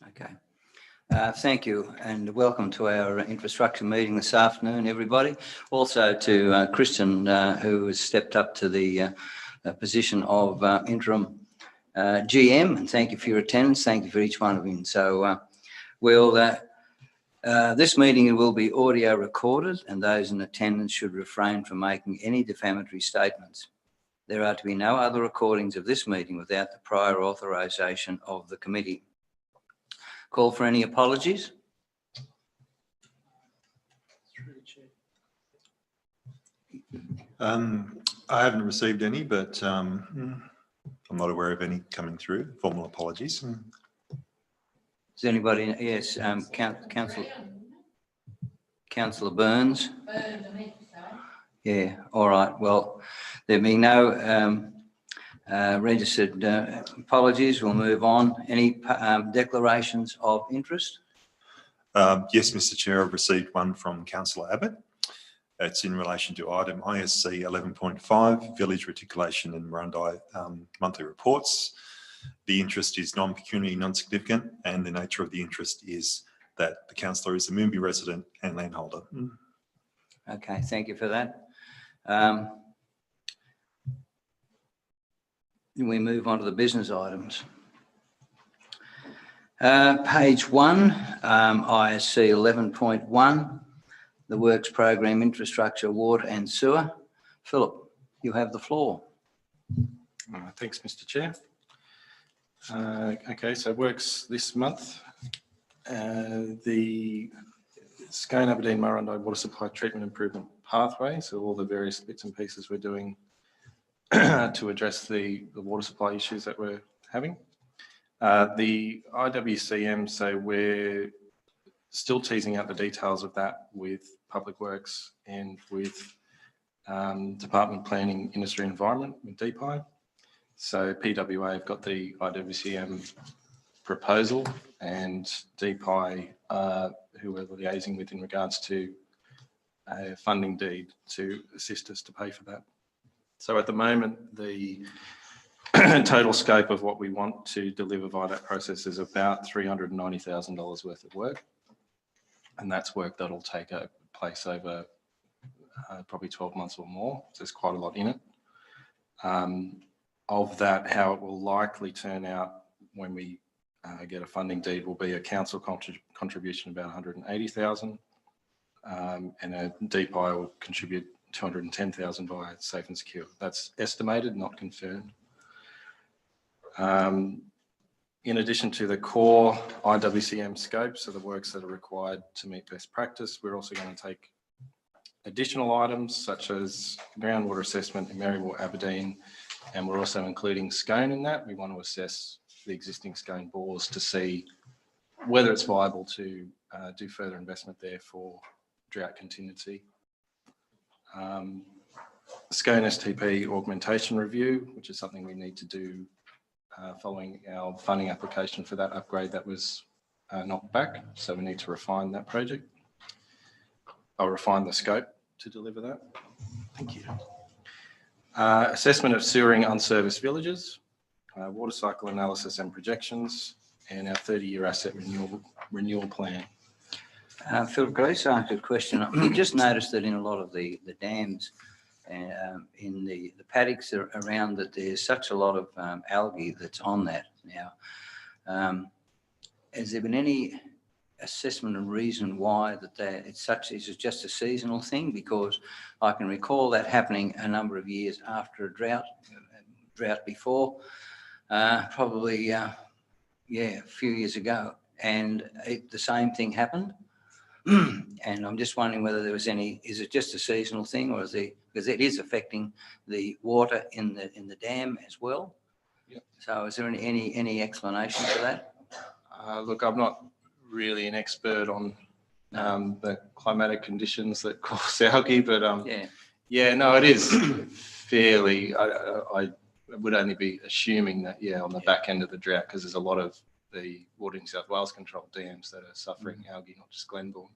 Okay. Thank you, and welcome to our infrastructure meeting this afternoon, everybody. Also to Kristen, who has stepped up to the position of interim GM, and thank you for your attendance. Thank you for each one of you. So this meeting will be audio recorded, and those in attendance should refrain from making any defamatory statements. There are to be no other recordings of this meeting without the prior authorisation of the committee. Call for any apologies? I haven't received any, but I'm not aware of any coming through. Formal apologies. Is anybody? Yes, Councillor Burns. Yeah, all right. Well, there being no registered apologies, we'll move on. Any declarations of interest? Yes, Mr Chair, I've received one from Councillor Abbott. It's in relation to item ISC 11.5, Village Reticulation in Marundai monthly reports. The interest is non-pecuniary, non-significant, and the nature of the interest is that the councillor is a Murundi resident and landholder. Okay, thank you for that. We move on to the business items. Page 1, ISC 11.1, the Works Program Infrastructure, Water and Sewer. Philip, you have the floor. Thanks, Mr Chair. Okay, so works this month. The Scone Aberdeen Marundai Water Supply Treatment Improvement Pathway, so all the various bits and pieces we're doing to address the water supply issues that we're having. The IWCM, so we're still teasing out the details of that with Public Works and with Department Planning, Industry and Environment with DPI. So PWA have got the IWCM proposal, and DPI who we're liaising with in regards to a funding deed to assist us to pay for that. So at the moment, the total scope of what we want to deliver via that process is about $390,000 worth of work. And that's work that'll take place over probably 12 months or more. So there's quite a lot in it. Of that, how it will likely turn out when we get a funding deed will be a council contribution about 180,000, and a DPI will contribute 210,000 via Safe and Secure. That's estimated, not confirmed. In addition to the core IWCM scope, so the works that are required to meet best practice, we're also going to take additional items such as groundwater assessment in Maryborough, Aberdeen, and we're also including Scone in that. We want to assess the existing Scone bores to see whether it's viable to do further investment there for drought contingency. Scone STP augmentation review, which is something we need to do following our funding application for that upgrade that was knocked back. So we need to refine that project. I'll refine the scope to deliver that. Thank you. Assessment of sewering unserviced villages, water cycle analysis and projections, and our 30-year asset renewal plan. Philip, could I just ask a question? I just noticed that in a lot of the dams in the paddocks around that, there's such a lot of algae that's on that now. Has there been any assessment and reason why is it just a seasonal thing? Because I can recall that happening a number of years after a drought before, probably a few years ago, and the same thing happened. And I'm just wondering whether there was is it just a seasonal thing, or because it is affecting the water in the dam as well? Yep. So is there any explanation for that? Look, I'm not really an expert on the climatic conditions that cause algae, but no, it is fairly, I would only be assuming that, on the back end of the drought, because there's a lot of the Water New South Wales controlled dams that are suffering algae, not just Glenbourne.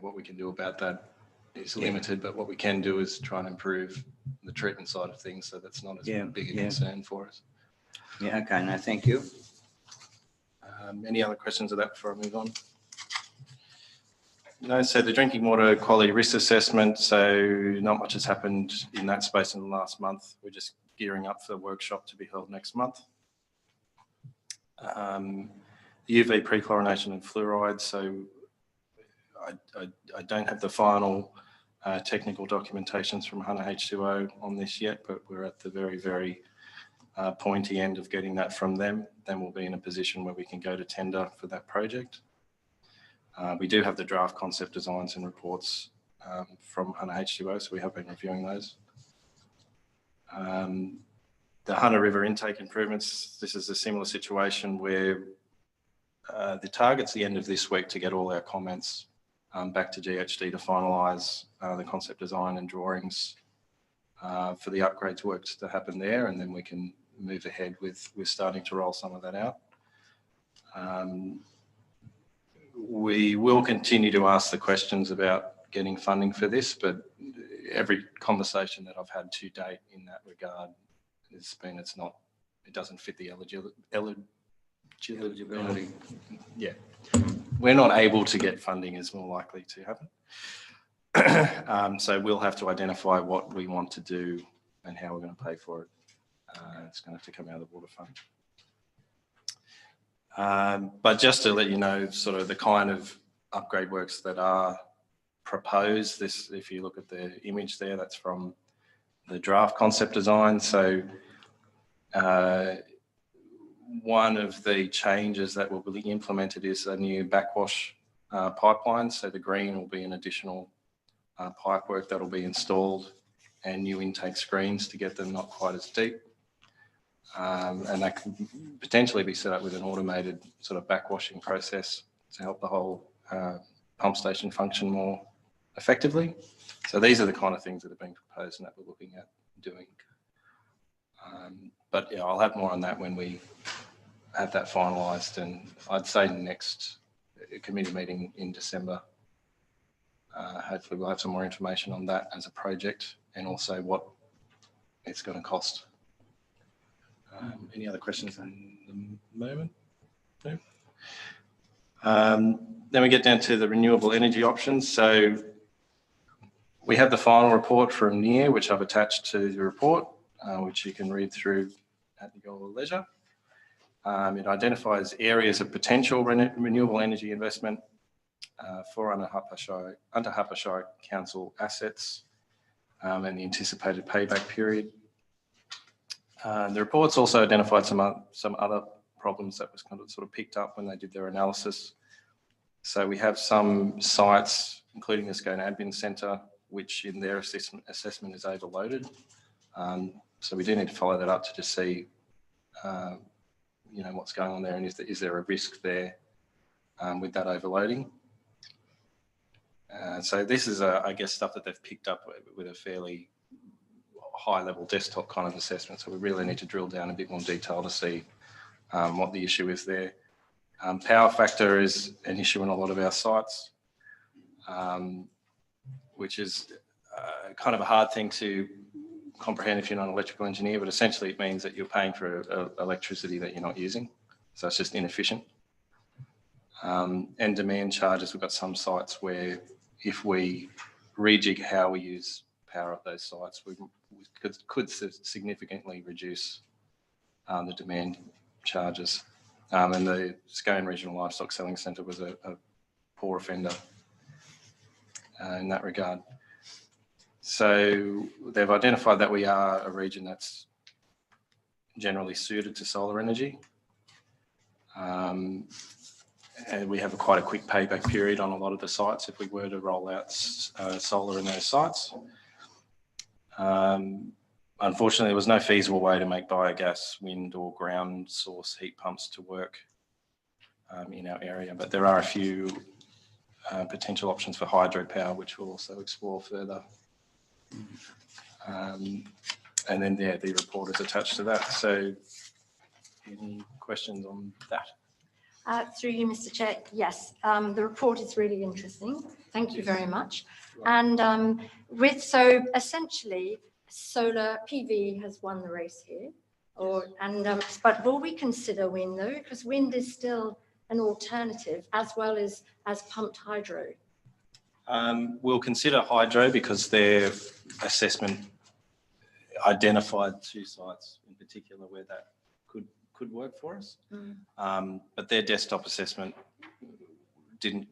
What we can do about that is limited, but what we can do is try and improve the treatment side of things, so that's not as big a concern for us. Yeah, okay, no, thank you. Any other questions of that before I move on? No, so the drinking water quality risk assessment, so not much has happened in that space in the last month. We're just gearing up for the workshop to be held next month. The UV pre-chlorination and fluoride, so I don't have the final technical documentations from Hana H2O on this yet, but we're at the very, very pointy end of getting that from them. Then we'll be in a position where we can go to tender for that project. We do have the draft concept designs and reports from Hana H2O, so we have been reviewing those. The Hana River intake improvements, this is a similar situation where the target's the end of this week to get all our comments back to GHD to finalise the concept design and drawings for the upgrades works to happen there, and then we can move ahead with starting to roll some of that out. We will continue to ask the questions about getting funding for this, but every conversation that I've had to date in that regard has been it doesn't fit the eligibility. Yeah, we're not able to get funding is more likely to happen. So we'll have to identify what we want to do and how we're going to pay for it. It's going to have to come out of the water fund. But just to let you know, sort of the kind of upgrade works that are proposed, this, if you look at the image there, that's from the draft concept design. So one of the changes that will be implemented is a new backwash pipeline. So the green will be an additional pipework that will be installed and new intake screens to get them not quite as deep. And that can potentially be set up with an automated sort of backwashing process to help the whole pump station function more effectively. So these are the kind of things that are being proposed and that we're looking at doing. But yeah, I'll have more on that when we have that finalised, and I'd say next committee meeting in December. Hopefully we'll have some more information on that as a project and also what it's going to cost. Any other questions at the moment? No. Then we get down to the renewable energy options. So we have the final report from NEAR, which I've attached to the report, which you can read through at your leisure. It identifies areas of potential renewable energy investment for under Upper Shire Council assets and the anticipated payback period. The reports also identified some other problems that was kind of sort of picked up when they did their analysis. So we have some sites, including the Skate Admin Centre, which in their assessment is overloaded. So we do need to follow that up to just see, what's going on there, and is there a risk there with that overloading. So this is, I guess, stuff that they've picked up with a fairly high-level desktop kind of assessment. So we really need to drill down a bit more detail to see what the issue is there. Power factor is an issue in a lot of our sites, which is kind of a hard thing to comprehend if you're not an electrical engineer, but essentially it means that you're paying for electricity that you're not using. So it's just inefficient. And demand charges, we've got some sites where if we rejig how we use power at those sites, we could significantly reduce the demand charges. And the Scone Regional Livestock Selling Centre was a poor offender in that regard. So they've identified that we are a region that's generally suited to solar energy. And we have quite a quick payback period on a lot of the sites if we were to roll out solar in those sites. Unfortunately, there was no feasible way to make biogas, wind or ground source heat pumps to work in our area, but there are a few potential options for hydropower, which we'll also explore further. And then the report is attached to that. So any questions on that? Through you, Mr. Chair, yes, the report is really interesting. Thank you very much. And so essentially, solar PV has won the race here. But will we consider wind though? Because wind is still an alternative as well as pumped hydro? We'll consider hydro because their assessment identified 2 sites in particular where that could work for us. But their desktop assessment didn't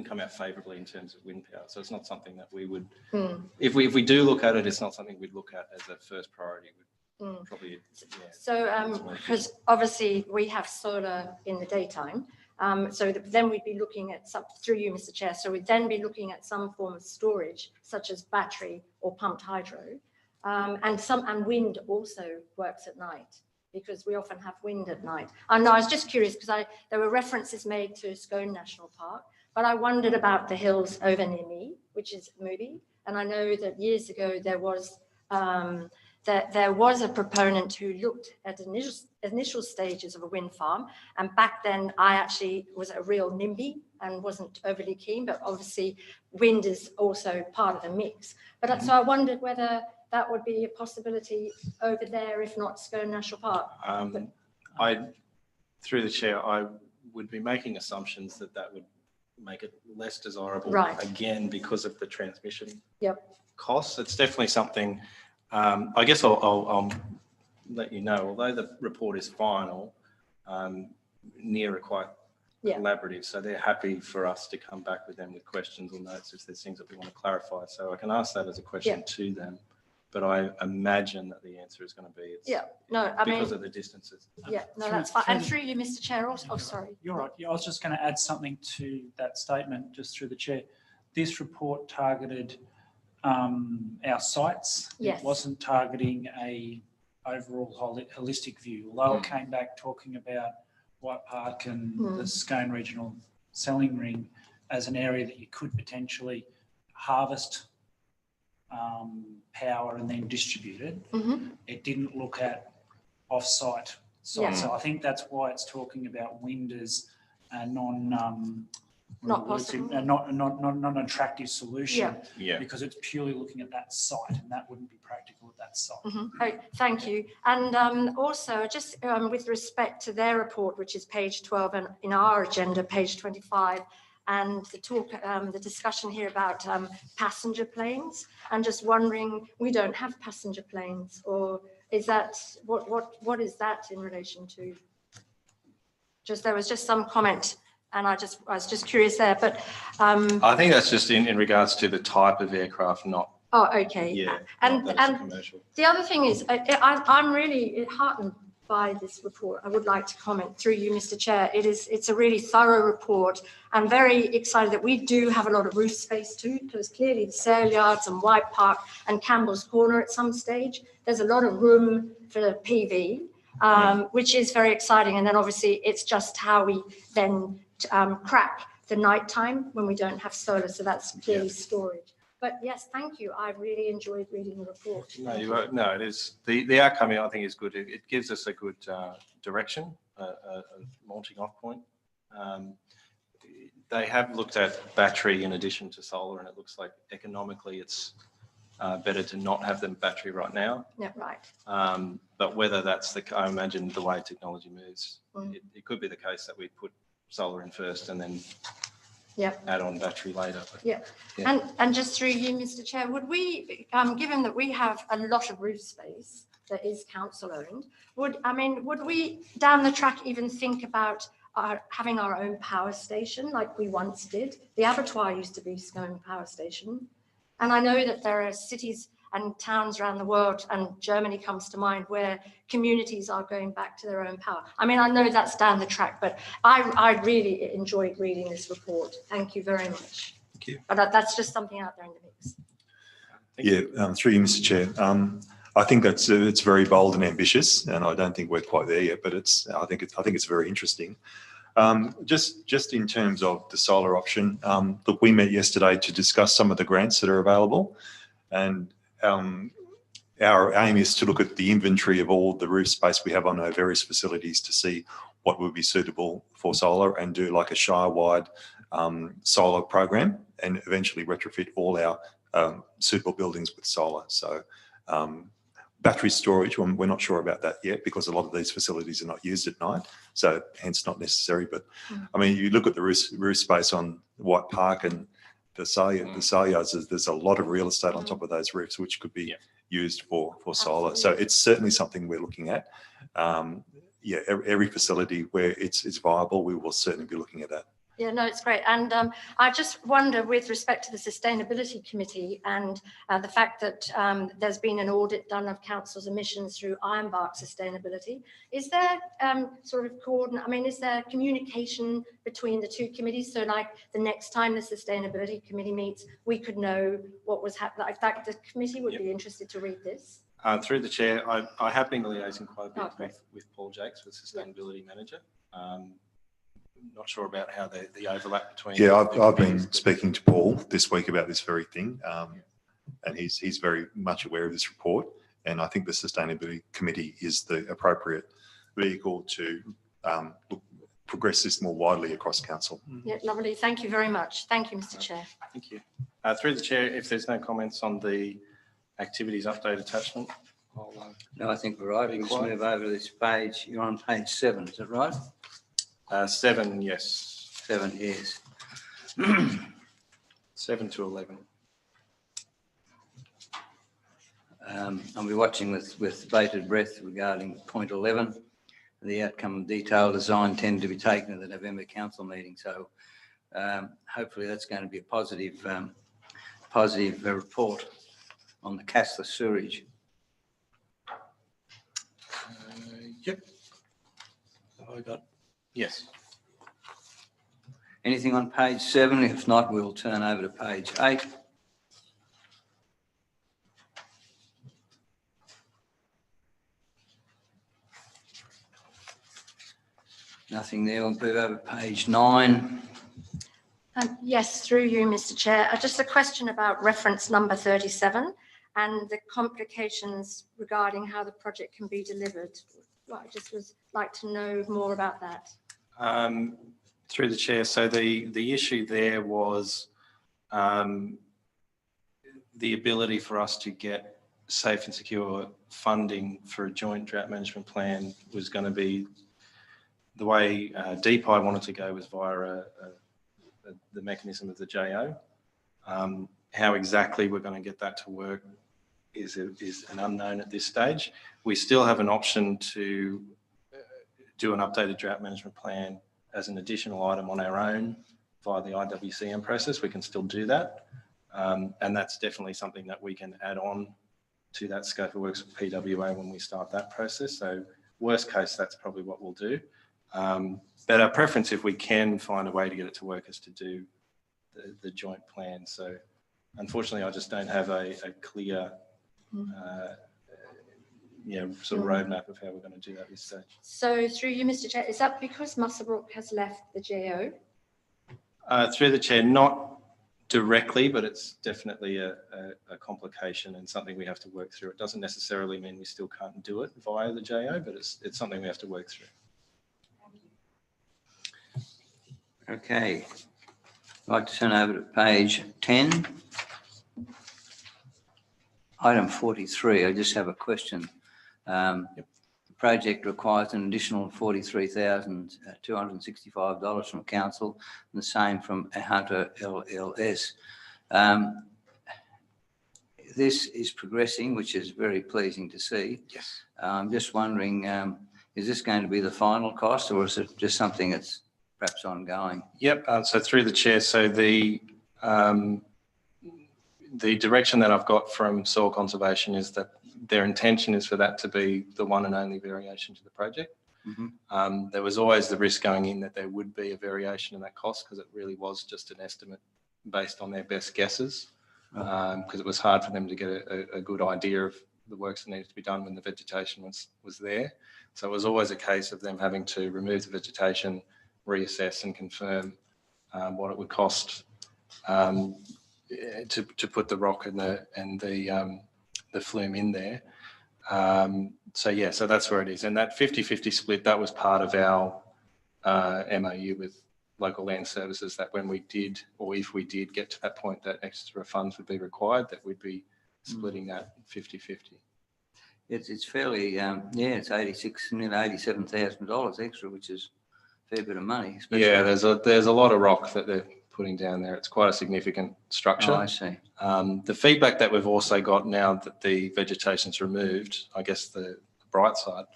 come out favourably in terms of wind power. So it's not something that we would, if we do look at it, it's not something we'd look at as a first priority. Probably, yeah. So, because obviously we have solar in the daytime, so then we'd be looking at some, through you, Mr. Chair, so we'd then be looking at some form of storage, such as battery or pumped hydro, and wind also works at night, because we often have wind at night. I was just curious because there were references made to Scone National Park, but I wondered about the hills over near me, which is Moody, and I know that years ago there was a proponent who looked at initial stages of a wind farm, and back then I actually was a real NIMBY and wasn't overly keen, but obviously wind is also part of the mix. But so I wondered whether that would be a possibility over there, if not Scone National Park. Through the chair, I would be making assumptions that would make it less desirable, again, because of the transmission costs. It's definitely something. I guess I'll let you know, although the report is final, NEAR are quite collaborative, so they're happy for us to come back with them with questions or notes if there's things that we want to clarify. So I can ask that as a question to them, but I imagine that the answer is going to be because of the distances. That's fine. And through you, Mr. Chair, also, sorry. You're right. I was just going to add something to that statement, just through the chair. This report targeted our sites. Yes. It wasn't targeting a overall holistic view, although it came back talking about White Park and the Scone Regional Selling Ring as an area that you could potentially harvest power and then distribute it. It didn't look at off-site sites. So I think that's why it's talking about wind as a not an attractive solution, because it's purely looking at that site, and that wouldn't be practical at that site. Thank you. And also, just with respect to their report, which is page 12, and in our agenda, page 25, and the discussion here about passenger planes, and just wondering, we don't have passenger planes, or is that what is that in relation to? There was just some comment. And I was just curious there, but I think that's just in regards to the type of aircraft, not. Oh, okay. Yeah. And commercial. The other thing is, I'm really heartened by this report. I would like to comment through you, Mr. Chair. It's a really thorough report. I'm very excited that we do have a lot of roof space too, because clearly the Sale Yards and White Park and Campbell's Corner at some stage, there's a lot of room for PV, which is very exciting. And then obviously it's just how we then crack the night time when we don't have solar, so that's clearly storage. But yes, thank you. I really enjoyed reading the report. No, it is the outcome. I think is good. It gives us a good direction, a launching off point. They have looked at battery in addition to solar, and it looks like economically it's better to not have them battery right now. Yeah, right. But whether that's I imagine the way technology moves, it could be the case that we put solar in first and then add on battery later. And just through you, Mr. Chair, would we, given that we have a lot of roof space that is council owned, would we down the track even think about having our own power station like we once did? The abattoir used to be Scone Power Station, and I know that there are cities and towns around the world, and Germany comes to mind, where communities are going back to their own power. I know that's down the track, but I really enjoyed reading this report. Thank you very much. Thank you. But that's just something out there in the mix. Through you, Mr. Chair. I think it's very bold and ambitious, and I don't think we're quite there yet. But I think it's very interesting. Just in terms of the solar option, look, we met yesterday to discuss some of the grants that are available, and our aim is to look at the inventory of all the roof space we have on our various facilities to see what would be suitable for solar, and do like a Shire-wide solar program, and eventually retrofit all our suitable buildings with solar. So Battery storage, well, we're not sure about that yet because a lot of these facilities are not used at night, so hence not necessary. But I mean, you look at the roof space on White Park and the sale yards, there's a lot of real estate on top of those roofs, which could be used for solar. So it's certainly something we're looking at. Every facility where it's viable, we will certainly be looking at that. Yeah, no, it's great. And I just wonder, with respect to the Sustainability Committee and the fact that there's been an audit done of council's emissions through Ironbark Sustainability, is there sort of is there communication between the two committees? So like the next time the Sustainability Committee meets, we could know what was happening. In fact, the committee would be interested to read this. Through the chair, I have been liaising quite a bit with Paul Jakes, with Sustainability Manager. Not sure about how the overlap between. Yeah, I've been speaking to Paul this week about this very thing, and he's very much aware of this report. And I think the Sustainability Committee is the appropriate vehicle to progress this more widely across council. Yeah, lovely. Thank you very much. Thank you, Mr. Chair. Thank you. Through the chair, if there's no comments on the activities update attachment, no, I think we're right. We can move over to this page. You're on page 7, is that right? 7, yes. 7, yes. 7 to 11. I'll be watching with bated breath regarding point 11. The outcome of detailed design tend to be taken at the November council meeting. So hopefully that's going to be a positive report on the cashless sewerage. Yep. I got. Yes. Anything on page 7? If not, we'll turn over to page 8. Nothing there. We'll move over to page 9. Yes, through you, Mr. Chair. Just a question about reference number 37 and the complications regarding how the project can be delivered. Well, I just would like to know more about that. Through the chair, so the issue there was the ability for us to get safe and secure funding for a joint drought management plan was going to be the way DPI wanted to go was via the mechanism of the JO. How exactly we're going to get that to work is an unknown at this stage. We still have an option to do an updated drought management plan as an additional item on our own via the IWCM process. We can still do that. And that's definitely something that we can add on to that scope of works with PWA when we start that process. So worst case, that's probably what we'll do. But our preference, if we can find a way to get it to work, is to do the joint plan. So unfortunately, I just don't have a clear sort of roadmap of how we're going to do that at this stage. So through you, Mr. Chair, is that because Muswellbrook has left the JO? Through the chair, not directly, but it's definitely a complication and something we have to work through. It doesn't necessarily mean we still can't do it via the JO, but it's something we have to work through. Okay. I'd like to turn over to page 10. Item 43, I just have a question. The project requires an additional $43,265 from council, and the same from Hana LLS. This is progressing, which is very pleasing to see. Yes. I'm just wondering, is this going to be the final cost, or is it just something that's perhaps ongoing? Yep. So through the chair, so the direction that I've got from Soil Conservation is that their intention is for that to be the one and only variation to the project. Mm-hmm. There was always the risk going in that there would be a variation in that cost because it really was just an estimate based on their best guesses, because it was hard for them to get a good idea of the works that needed to be done when the vegetation was there. So it was always a case of them having to remove the vegetation, reassess and confirm what it would cost to put the rock and the flume in there. So that's where it is. And that 50-50 split, that was part of our MOU with local land services, that when we did, or if we did get to that point that extra funds would be required, that we'd be splitting that 50-50. It's fairly, yeah, it's 86, nearly $87,000 extra, which is a fair bit of money. especially- Yeah, there's a lot of rock that they're putting down there. It's quite a significant structure. Oh, I see. The feedback that we've also got now that the vegetation's removed, I guess the bright side,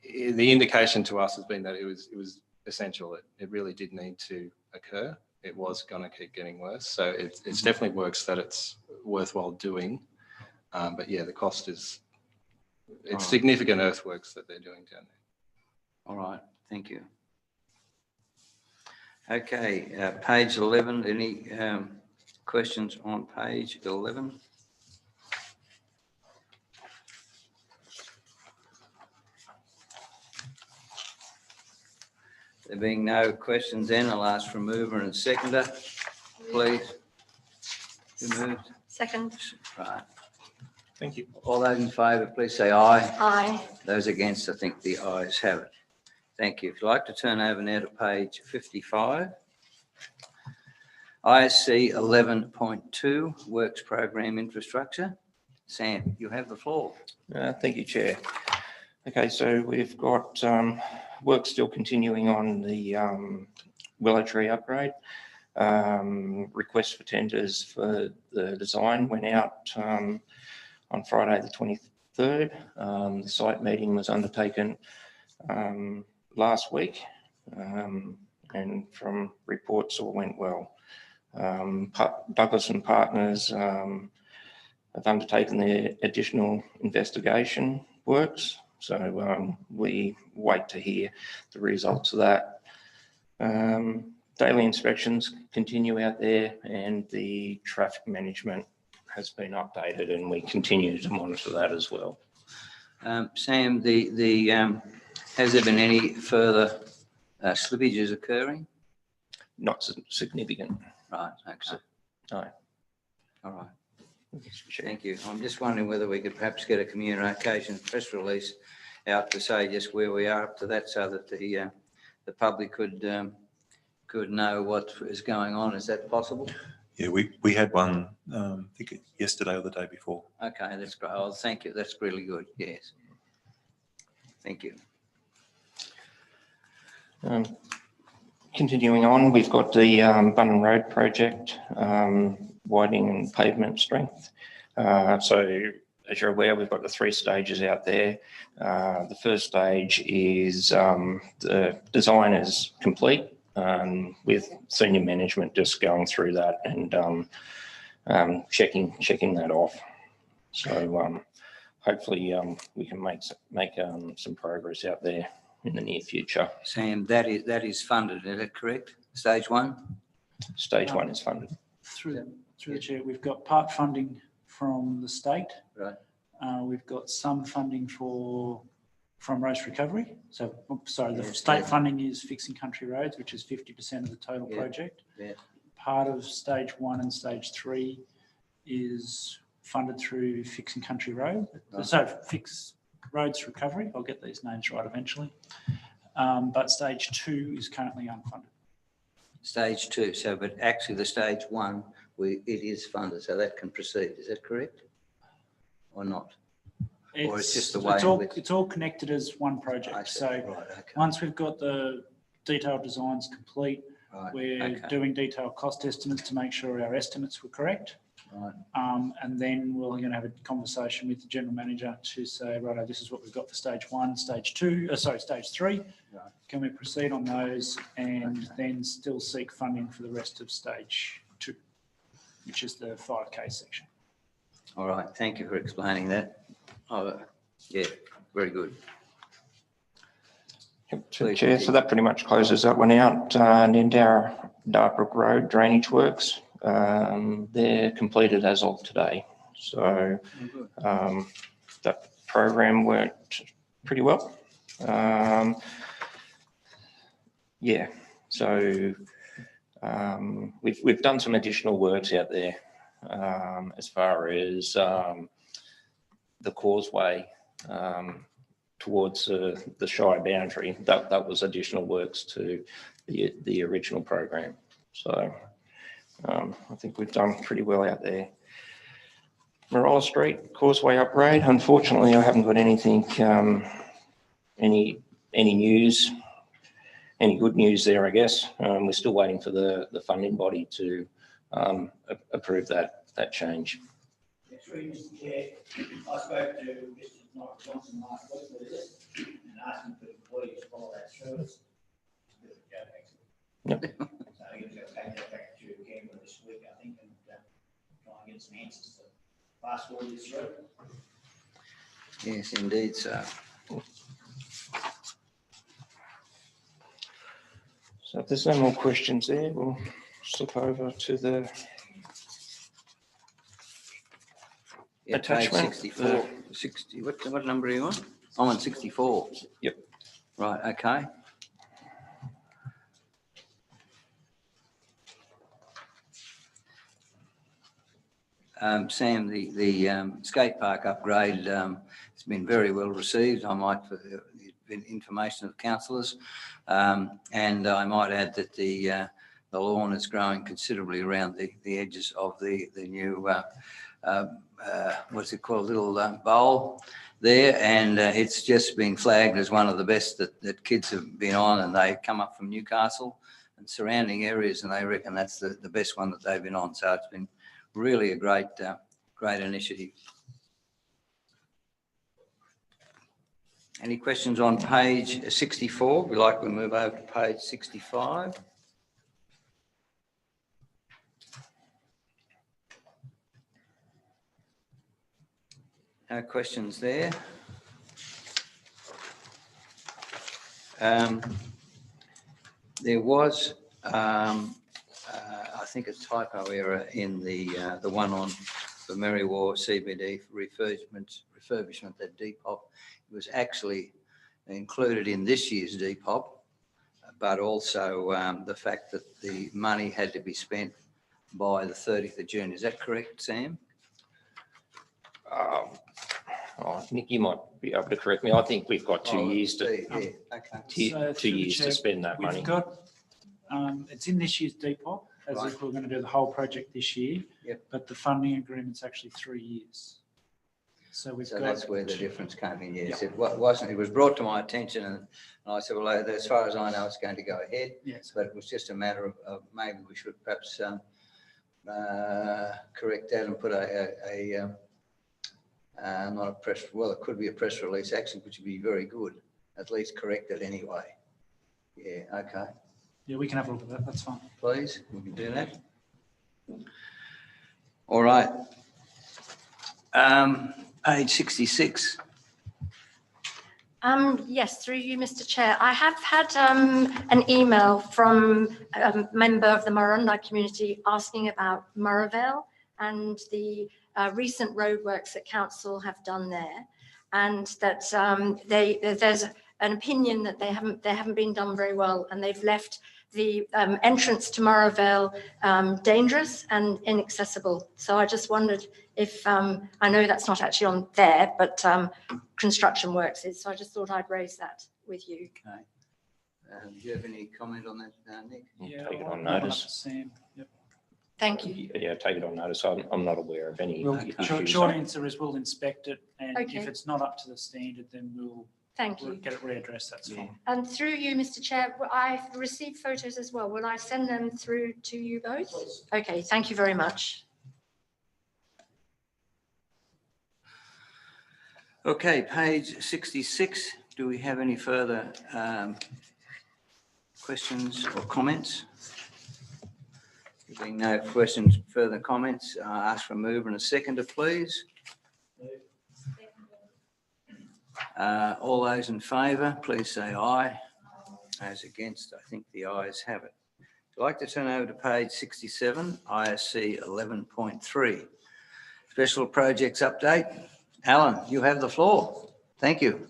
the indication to us has been that it was essential. It really did need to occur. It was going to keep getting worse. So it's definitely works that it's worthwhile doing. But yeah, the cost it's significant earthworks that they're doing down there. All right, thank you. Okay, page 11, any questions on page 11? There being no questions then, I'll ask for a mover and seconder, please. Who moved? Second. Right. Thank you. All those in favour, please say aye. Aye. Those against, I think the ayes have it. Thank you. If you'd like to turn over now to page 55. ISC 11.2, Works Program Infrastructure. Sam, you have the floor. Thank you, Chair. Okay, so we've got work still continuing on the Willow Tree upgrade. Request for tenders for the design went out on Friday the 23rd. The site meeting was undertaken last week, and from reports all went well. Douglas and Partners have undertaken their additional investigation works, so we wait to hear the results of that. Daily inspections continue out there, and the traffic management has been updated, and we continue to monitor that as well. Sam, has there been any further slippages occurring? Not significant. Right, okay. No. All right. Thank you. I'm just wondering whether we could perhaps get a communication press release out to say just where we are up to that, so that the public could know what is going on. Is that possible? Yeah, we had one, I think yesterday or the day before. Okay, that's great. Oh, thank you. That's really good. Yes. Thank you. Continuing on, we've got the Bunnan Road project, widening and pavement strength. So as you're aware, we've got the 3 stages out there. The first stage is the design is complete, with senior management just going through that and checking that off. So hopefully we can make some progress out there in the near future. Sam, that is funded, is that correct? Stage 1? Stage 1 is funded. Through the chair, we've got part funding from the state. Right. We've got some funding from Roast Recovery. So, sorry, the Yes, state yes. funding is fixing country roads, which is 50% of the total Yeah. project. Yeah. Part of stage 1 and stage 3 is funded through fixing country road. Right. So fix roads recovery. I'll get these names right eventually. But stage 2 is currently unfunded. Stage 2. So, but actually the stage 1, it is funded, so that can proceed. Is that correct? Or not? Or it's just the way it's all connected as one I project. see. So Right, okay. once we've got the detailed designs complete, Right, we're okay. doing detailed cost estimates to make sure our estimates were correct. Right. And then we're going to have a conversation with the general manager to say, right, this is what we've got for stage 1, stage 2, stage 3. Right. Can we proceed on those and Okay. then still seek funding for the rest of stage 2, which is the 5K section. All right. Thank you for explaining that. Oh, yeah, very good. Please Chair, so that pretty much closes that one out. And in Dartbrook Road drainage works, they're completed as of today. So that program worked pretty well. Yeah, so we've done some additional works out there as far as the causeway towards the Shire boundary. That was additional works to the original program. So I think we've done pretty well out there. Marola Street Causeway Upgrade. Unfortunately, I haven't got anything, any news, any good news there, I guess. We're still waiting for the funding body to approve that change. Through you, Mr. Chair, I spoke to Mr. Norris Johnson last week with this and asked him to please follow that service. Yep. So he's going to take that back to Canberra this week, I think, and try and get some answers to fast forward this through. Yes, indeed, so. So if there's no more questions there, we'll slip over to the Yeah, page attachment. 64. 60, what number are you on? I'm on 64. Yep. Right, okay. Sam, the skatepark upgrade has been very well received. I might, for the information of councillors, and I might add that the lawn is growing considerably around the edges of the new what's it called, little bowl there, and it's just been flagged as one of the best that kids have been on, and they come up from Newcastle and surrounding areas, and they reckon that's the best one that they've been on. So it's been really a great initiative. Any questions on page 64? We'd like to move over to page 65. No questions there. There was, I think, a typo error in the one on the Merriwa CBD refurbishment at Depop. It was actually included in this year's Depop, but also the fact that the money had to be spent by the 30th of June. Is that correct, Sam? Nick, you might be able to correct me. I think we've got 2 years to, Yeah, okay. So, 2 years to spend that money. We've got, it's in this year's Depop, as Right. if we're going to do the whole project this year. Yep. But the funding agreement's actually 3 years. So we've So got. that's where the difference came in, yes. It wasn't, it was brought to my attention and I said, well, as far as I know, it's going to go ahead. Yes. But it was just a matter of maybe we should perhaps correct that and put not a press, well, it could be a press release action, which would be very good. At least correct it anyway. Yeah, okay. Yeah, we can have a look at that. That's fine. Please, we can do that. All right. Page 66. Yes, through you, Mr. Chair. I have had an email from a member of the Marundai community asking about Murrayvale and the recent roadworks that council have done there, and that there's an opinion that they haven't been done very well, and they've left the entrance to Murrayvale dangerous and inaccessible. So I just wondered if, I know that's not actually on there, but construction works is, so I just thought I'd raise that with you. Okay. Do you have any comment on that, Nick? Yeah, Take it I'll on knock notice. up to Sam. Yep. Thank you. Yeah, take it on notice. I'm not aware of any Well, issues. short answer is we'll inspect it, and Okay. if it's not up to the standard, then we'll Thank you. get it readdressed. That's fine. And through you, Mr. Chair, I've received photos as well. Will I send them through to you both? Okay, thank you very much. Okay, page 66. Do we have any further questions or comments? There being no questions, further comments, I ask for a mover and a seconder, please. All those in favour, please say aye. Those against, I think the ayes have it. I'd like to turn over to page 67, ISC 11.3. Special projects update. Alan, you have the floor. Thank you.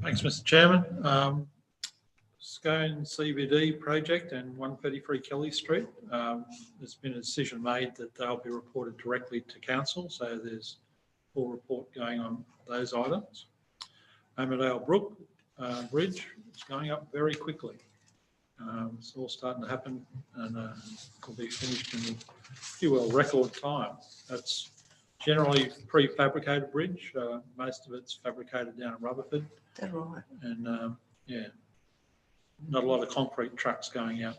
Thanks, Mr. Chairman. Scone CBD project and 133 Kelly Street. There's been a decision made that they'll be reported directly to council, so there's a full report going on those items. Armadale Brook Bridge is going up very quickly. It's all starting to happen and will be finished in the record time. That's generally prefabricated bridge. Most of it's fabricated down in Rutherford. That's right. And yeah, not a lot of concrete trucks going out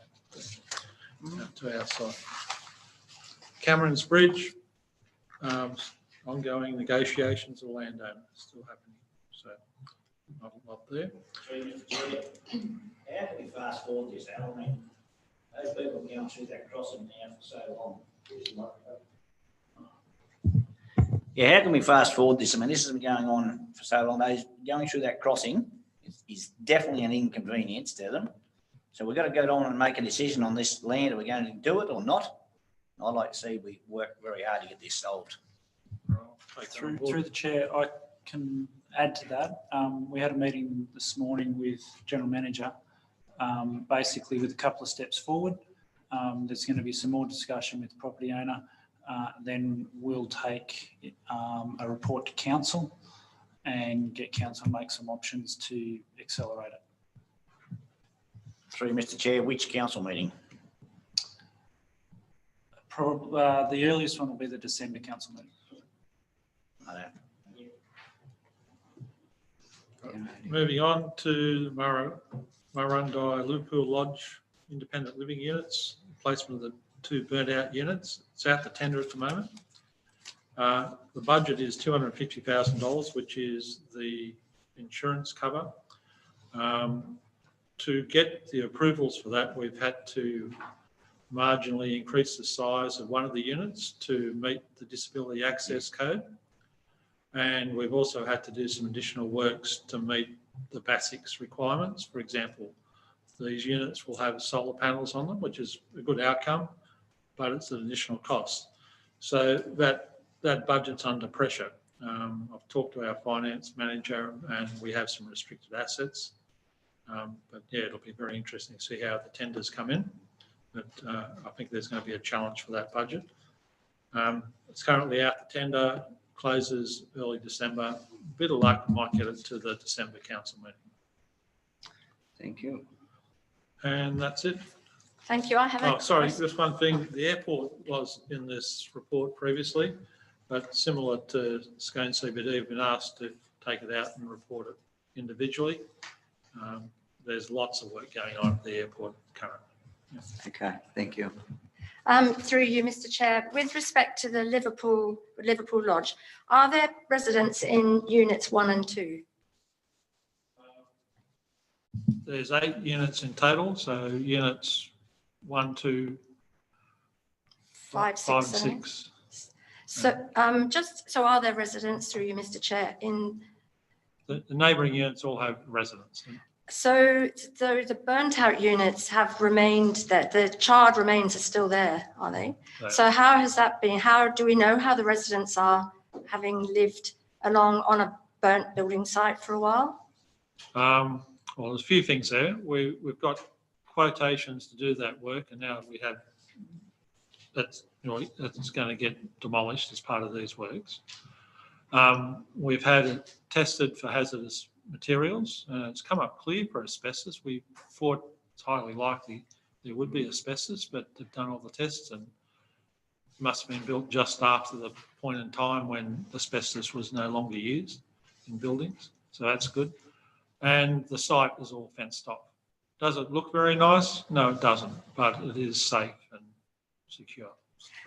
to our site. Cameron's Bridge, ongoing negotiations with landowner still happening. So not a lot there. How can we fast forward this, Al? I mean, those people going through that crossing now for so long. Yeah, how can we fast forward this? I mean, this has been going on for so long. Those going through that crossing is definitely an inconvenience to them. So we've got to go on and make a decision on this land. Are we going to do it or not? I'd like to see we work very hard to get this solved. Through the chair, I can add to that. We had a meeting this morning with General Manager, basically with a couple of steps forward. There's going to be some more discussion with the property owner. Then we'll take a report to council and get council to make some options to accelerate it. Through Mr. Chair, which council meeting? Probably the earliest one will be the December council meeting. Moving on to Marundai Liverpool Lodge independent living units, placement of the 2 burnt out units. It's out to tender at the moment. The budget is $250,000, which is the insurance cover. To get the approvals for that, we've had to marginally increase the size of one of the units to meet the disability access code. And we've also had to do some additional works to meet the BASIC's requirements. For example, these units will have solar panels on them, which is a good outcome, but it's an additional cost. So that budget's under pressure. I've talked to our finance manager and we have some restricted assets. But yeah, it'll be very interesting to see how the tenders come in. But I think there's going to be a challenge for that budget. It's currently out to tender, closes early December. A bit of luck, we might get it to the December council meeting. Thank you. And that's it. Thank you. I have Oh, sorry, just one thing. The airport was in this report previously, but similar to Scone CBD, we've been asked to take it out and report it individually. There's lots of work going on at the airport currently. Okay, thank you. Through you, Mr. Chair, with respect to the Liverpool Lodge, are there residents in units 1 and 2? There's 8 units in total, so units 1, 2, 5, 6, 6. So so are there residents, through you, Mr. Chair, in The neighbouring units all have residents. So the burnt out units have remained, that the charred remains are still there, are they? Right. So how has that been? How do we know how the residents are, having lived along on a burnt building site for a while? Well, there's a few things there. We've got quotations to do that work, and now we have that's going to get demolished as part of these works. We've had it tested for hazardous materials. It's come up clear for asbestos. We thought it's highly likely there would be asbestos, but they've done all the tests and it must have been built just after the point in time when asbestos was no longer used in buildings. So that's good. And the site is all fenced off. Does it look very nice? No, it doesn't, but it is safe and secure.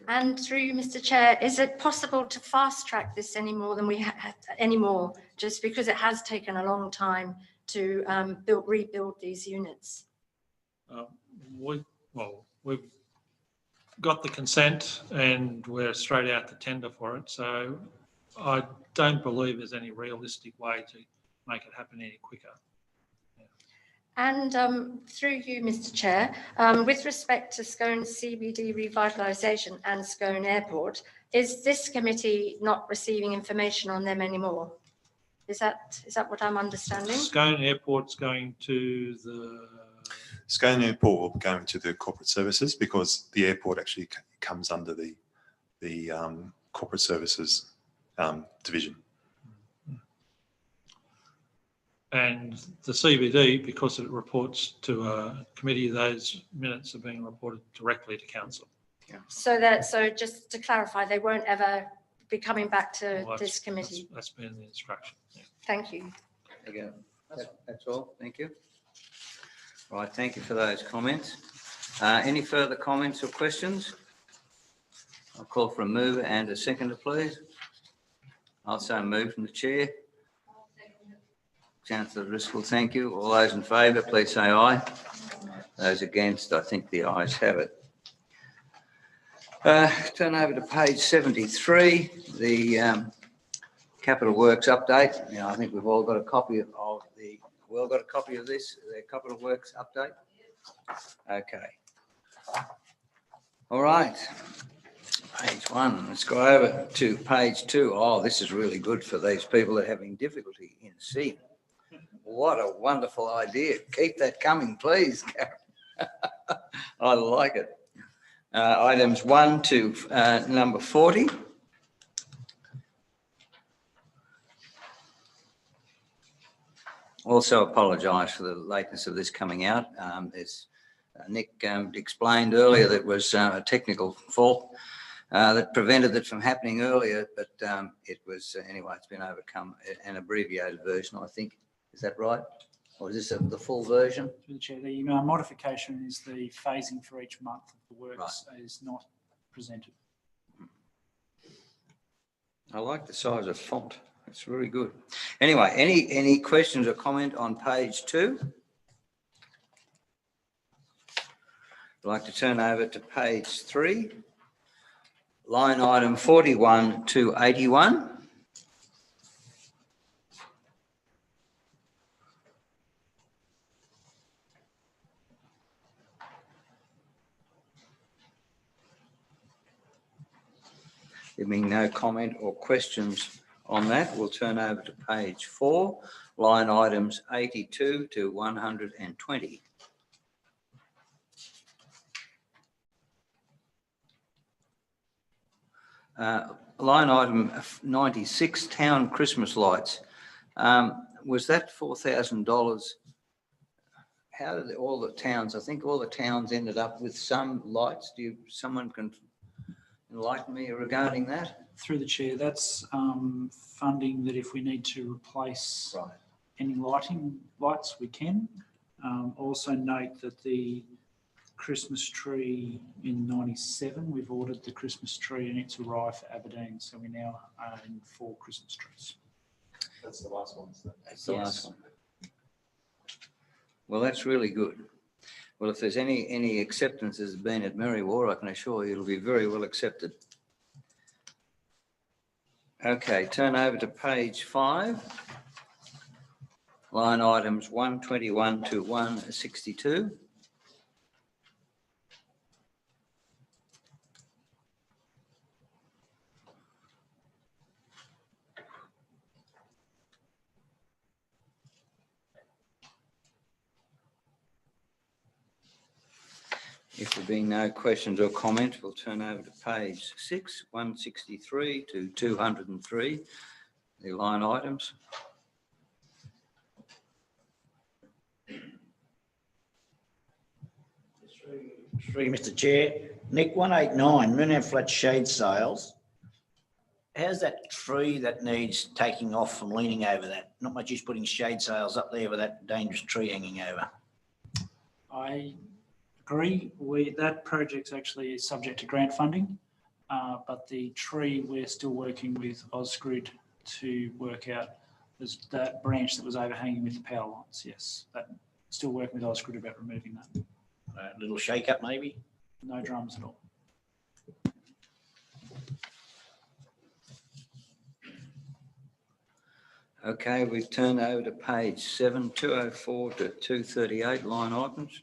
And through you, Mr. Chair, is it possible to fast track this any more than we had anymore, just because it has taken a long time to rebuild these units? We've got the consent and we're straight out to tender for it. So I don't believe there's any realistic way to make it happen any quicker. And through you, Mr. Chair, with respect to Scone CBD revitalisation and Scone Airport, is this committee not receiving information on them anymore? Is that what I'm understanding? Scone Airport's going to the... Scone Airport will be going to the corporate services because the airport actually comes under the corporate services division. And the CBD, because it reports to a committee, those minutes are being reported directly to council. So just to clarify, they won't ever be coming back to Well, this committee. That's been the instruction. Yeah. Thank you. Again, that's all. Thank you. Right, thank you for those comments. Any further comments or questions? I'll call for a mover and a seconder, please. I'll say move from the chair. Councillor Driscoll, thank you. All those in favour, please say aye. Those against, I think the ayes have it. Turn over to page 73, the Capital Works update. Now, I think we've all got a copy of this, the Capital Works update. Okay. All right. Page 1. Let's go over to page 2. Oh, this is really good for these people that are having difficulty in seeing. What a wonderful idea. Keep that coming, please, Karen. I like it. Items 1 to number 40. Also apologise for the lateness of this coming out. As Nick explained earlier, that was a technical fault that prevented it from happening earlier, but it was, anyway, it's been overcome. An abbreviated version, I think. Is that right? Or is this the full version? Through the chair, the modification is the phasing for each month of the works is not presented. I like the size of font. It's very good. Anyway, any questions or comment on page 2? I'd like to turn over to page 3, line item 41 to 81. There being no comment or questions on that, we'll turn over to page 4, line items 82 to 120. Line item 96, town Christmas lights. Was that $4,000? How did all the towns, I think all the towns ended up with some lights. Someone can enlighten me regarding that? Through the chair, that's funding that if we need to replace any lights, we can. Also note that the Christmas tree in 97, we've ordered the Christmas tree and it's arrived for Aberdeen. So we now own 4 Christmas trees. That's the last one. That's the last one. Well, that's really good. Well, if there's any acceptance has been at Merriwa, I can assure you it'll be very well accepted. Okay, turn over to page 5. Line items 121 to 162. If there being no questions or comments, we'll turn over to page 6, 163 to 203, the line items. Through Mr. Chair, Nick, 189, Murundi Flat shade sails. How's that tree that needs taking off from leaning over that? Not much use putting shade sails up there with that dangerous tree hanging over. I agree. That project actually is subject to grant funding, but the tree we're still working with Ausgrid to work out that branch that was overhanging with the power lines. Yes, but still working with Ausgrid about removing that. A little shake up maybe? No drums at all. Okay, we've turned over to page 7, 204 to 238, line items.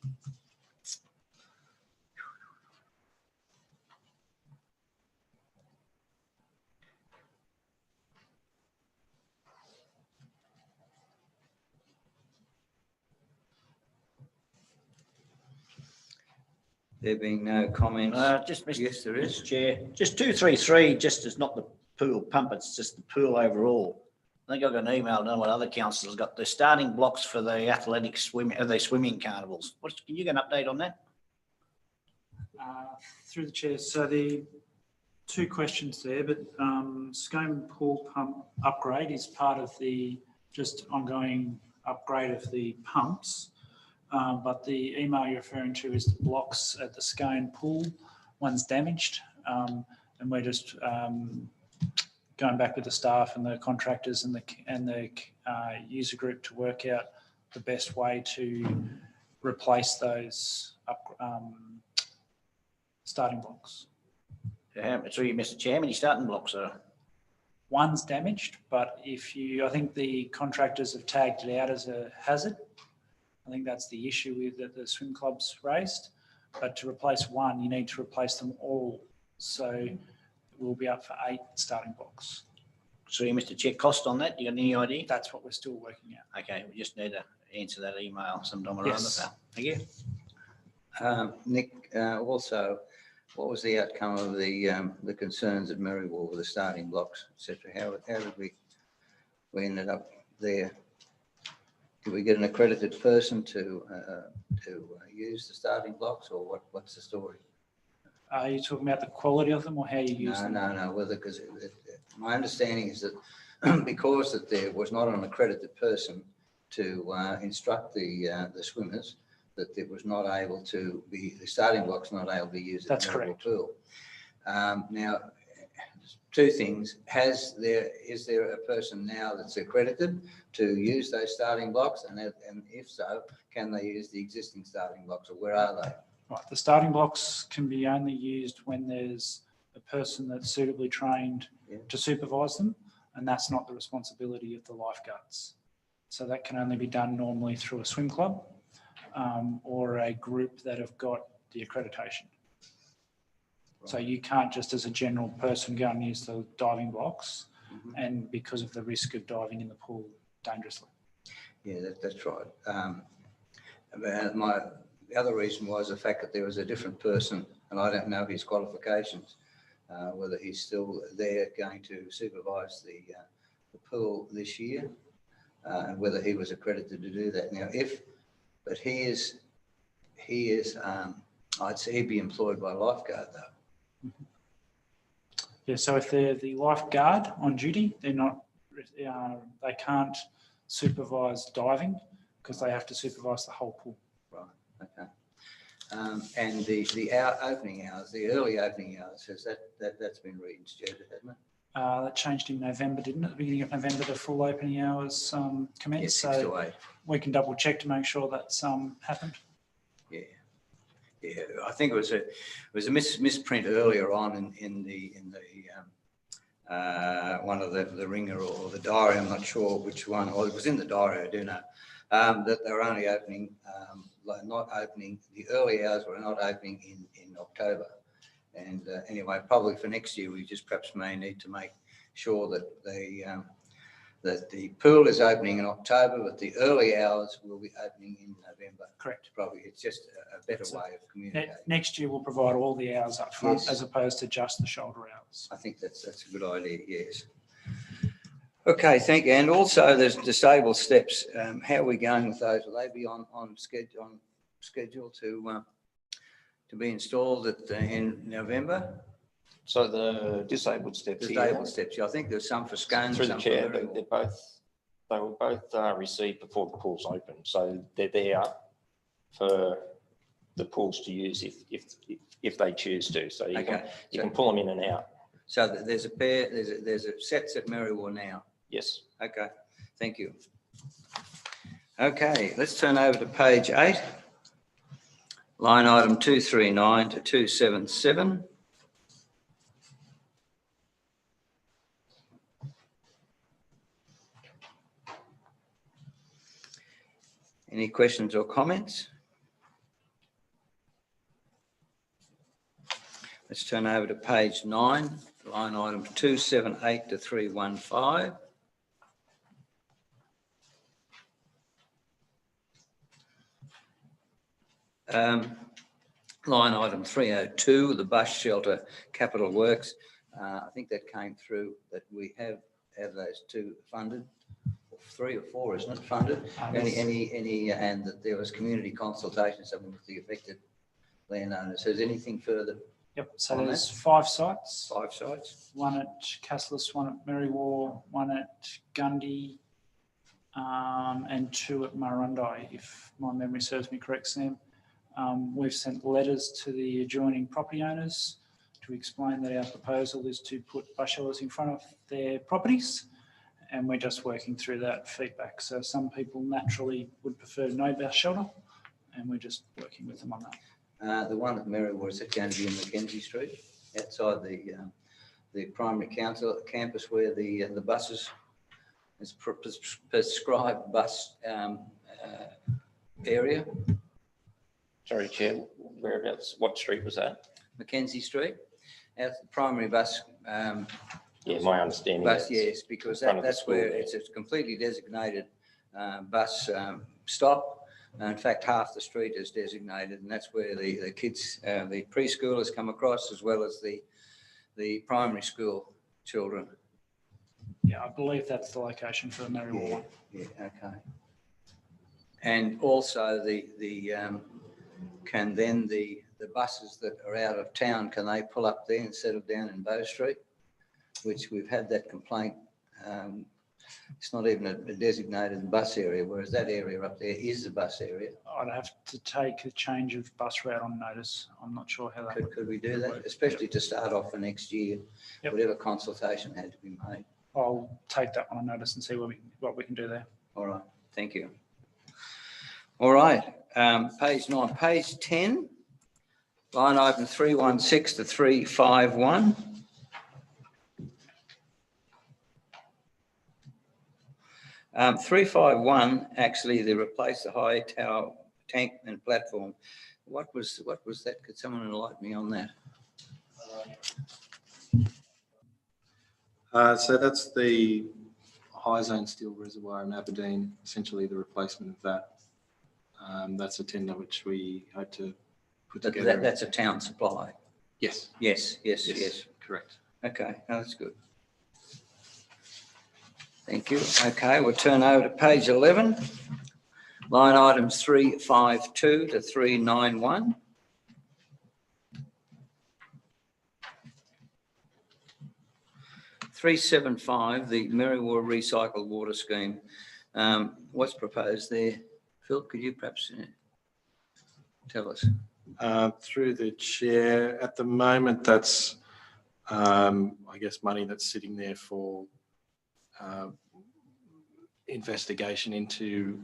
There being no comments. Just Mr. Yes, there is. Mr. Chair, just 233, just as not the pool pump, it's just the pool overall. I think I got an email, I don't know what other councillors got, the starting blocks for the athletic swimming carnivals. Can you get an update on that? Through the chair, so the two questions there, but Scone Pool Pump Upgrade is part of the just ongoing upgrade of the pumps. But the email you're referring to is the blocks at the Scone Pool. One's damaged, and we're just going back with the staff and the contractors and the user group to work out the best way to replace those starting blocks. Through you, Mr. Chair, how many starting blocks are? One's damaged, but I think the contractors have tagged it out as a hazard. I think that's the issue with that the swim club's raised. But to replace one, you need to replace them all. So we'll be up for 8 starting blocks. Through you, Mr. Chair, cost on that? You got any idea? That's what we're still working out. Okay, we just need to answer that email sometime or Yes. other. Thank you. Nick, also, what was the outcome of the concerns at Merriwell with the starting blocks, etc.? How did we ended up there? Did we get an accredited person to use the starting blocks, or what's the story? Are you talking about the quality of them or how you use them? No. Whether, because my understanding is that because that there was not an accredited person to instruct the swimmers, that it was not able to be, the starting blocks not able to be used at That's Merriwell correct. Pool. Now, two things. Is there a person now that's accredited to use those starting blocks? And if so, can they use the existing starting blocks, or where are they? Right, the starting blocks can be only used when there's a person that's suitably trained to supervise them, and that's not the responsibility of the lifeguards. So that can only be done normally through a swim club or a group that have got the accreditation. So you can't just as a general person go and use the diving blocks, and because of the risk of diving in the pool dangerously. Yeah, that's right. The other reason was the fact that there was a different person, and I don't know his qualifications, whether he's still there going to supervise the pool this year, and whether he was accredited to do that. Now, but he is, I'd say he'd be employed by a lifeguard though. Yeah, so if they're the lifeguard on duty, they're not, they can't supervise diving because they have to supervise the whole pool. Right, okay. And the opening hours, the early opening hours, that's been reinstituted, hasn't it? That changed in November, didn't it? At the beginning of November, the full opening hours commenced. Yeah, 6 to so 8. we can double check to make sure that's happened. Yeah. Yeah, I think it was a misprint earlier on in the one of the ringer or the diary. I'm not sure which one. Well, it was in the diary, I do know, that they were only opening, not opening. The early hours were not opening in October. And anyway, probably for next year, we just perhaps may need to make sure that the pool is opening in October, but the early hours will be opening in November. Correct. Probably it's just a better way of communicating. Next year, we'll provide all the hours up front, Yes. as opposed to just the shoulder hours. I think that's a good idea, yes. Okay, thank you. And also there's disabled steps. How are we going with those? Will they be on schedule to be installed in November? So the disabled steps here, Disabled steps, yeah, I think there's some for Scone, through the some for chair, Merriwell. they were both received before the pool's open. So they're there for the pools to use if they choose to. So you can pull them in and out. So there's a pair, there's a sets at Merriwell now. Yes. Okay, thank you. Okay, let's turn over to page 8, line item 239 to 277. Any questions or comments? Let's turn over to page 9, line items 278 to 315. Line item 302, the bus shelter capital works. I think that came through that we have those two funded. 3 or 4, isn't it, funded? And that there was community consultation, something with the affected landowners. Is anything further? Yep, so On there's 5 sites. 5 sites? One at Cassilis, one at Merriwar, one at Gundy, and 2 at Marundai, if my memory serves me correct, Sam. We've sent letters to the adjoining property owners to explain that our proposal is to put bus shelters in front of their properties, and we're just working through that feedback. So some people naturally would prefer no bus shelter, and we're just working with them on that. The one at Merriwar, is it going to be in Mackenzie Street, outside the primary council campus where the buses, is prescribed bus area? Sorry, Chair, whereabouts, what street was that? Mackenzie Street, out the primary bus. Yeah, my understanding. Bus, is yes, because front of the that's school where there. it's a completely designated bus stop. In fact, half the street is designated, and that's where the kids, the preschoolers come across, as well as the primary school children. Yeah, I believe that's the location for the Merriwar one. Yeah, okay. And also can then the buses that are out of town, can they pull up there instead of down in Bow Street? Which we've had that complaint. It's not even a designated bus area, whereas that area up there is a bus area. I'd have to take a change of bus route on notice. I'm not sure how that. Could we do that, especially to start off for next year? Yep. Whatever consultation had to be made. I'll take that one on notice and see what we can do there. All right, thank you. All right, page 9, page 10, line item 316 to 351. Um, 351, actually, they replaced the high tower tank and platform. What was that? Could someone enlighten me on that? So that's the high zone steel reservoir in Aberdeen, essentially the replacement of that. That's a tender which we hope to put together. That's a town supply. Yes. Yes. Correct. Okay, no, that's good. Thank you. Okay, we'll turn over to page 11, line items 352 to 391. $375, the Merriwar Recycled Water Scheme. What's proposed there? Phil, could you perhaps tell us? Through the chair, at the moment, that's, I guess, money that's sitting there for investigation into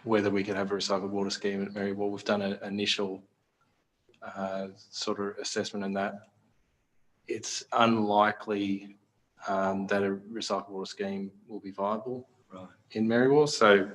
whether we could have a recycled water scheme at Merriwar. We've done an initial sort of assessment on that. It's unlikely that a recycled water scheme will be viable in Merriwar. So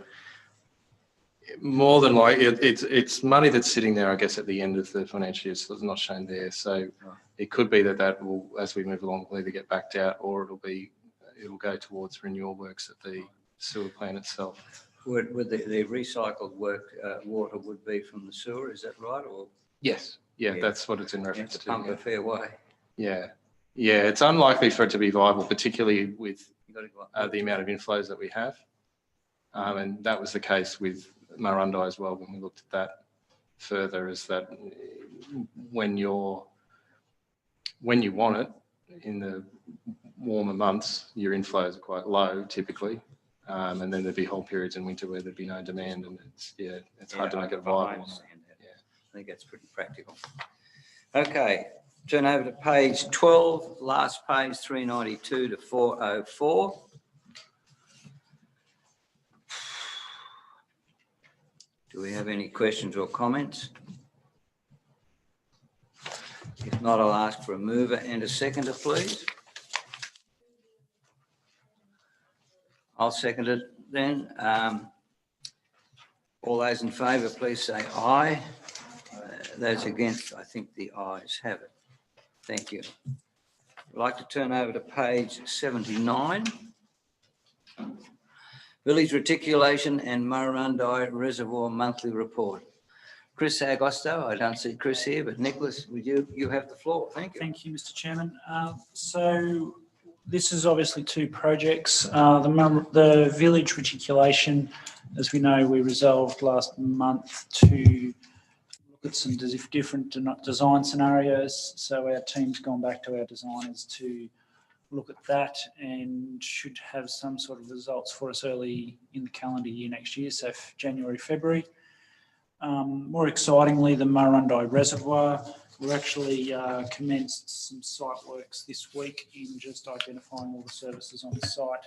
more than likely, it's money that's sitting there, I guess, at the end of the financial year, so it's not shown there. So it could be that will, as we move along, will either get backed out or it'll go towards renewal works at the sewer plant itself. Would the recycled water would be from the sewer, is that right? Or Yes. Yeah, that's what it's in reference to. pump a fair way. Yeah. Yeah, it's unlikely for it to be viable, particularly with the amount of inflows that we have. And that was the case with Marundai as well when we looked at that further, is that when you want it in the warmer months, your inflows are quite low typically. And then there'd be whole periods in winter where there'd be no demand, and it's hard to make it viable. I understand that. Yeah, I think that's pretty practical. Okay, turn over to page 12, last page, 392 to 404. Do we have any questions or comments? If not, I'll ask for a mover and a seconder, please. I'll second it then. All those in favour, please say aye. Those against, I think the ayes have it. Thank you. I'd like to turn over to page 79. Village Reticulation and Murundi Reservoir Monthly Report. Chris Agosto, I don't see Chris here, but Nicholas, would you have the floor? Thank you. Thank you, Mr. Chairman. So this is obviously 2 projects. The village reticulation, as we know, we resolved last month to look looked at some different design scenarios. So our team's gone back to our designers to look at that and should have some sort of results for us early in the calendar year next year, so January, February. More excitingly, the Marundai Reservoir, we're actually commenced some site works this week in just identifying all the services on the site,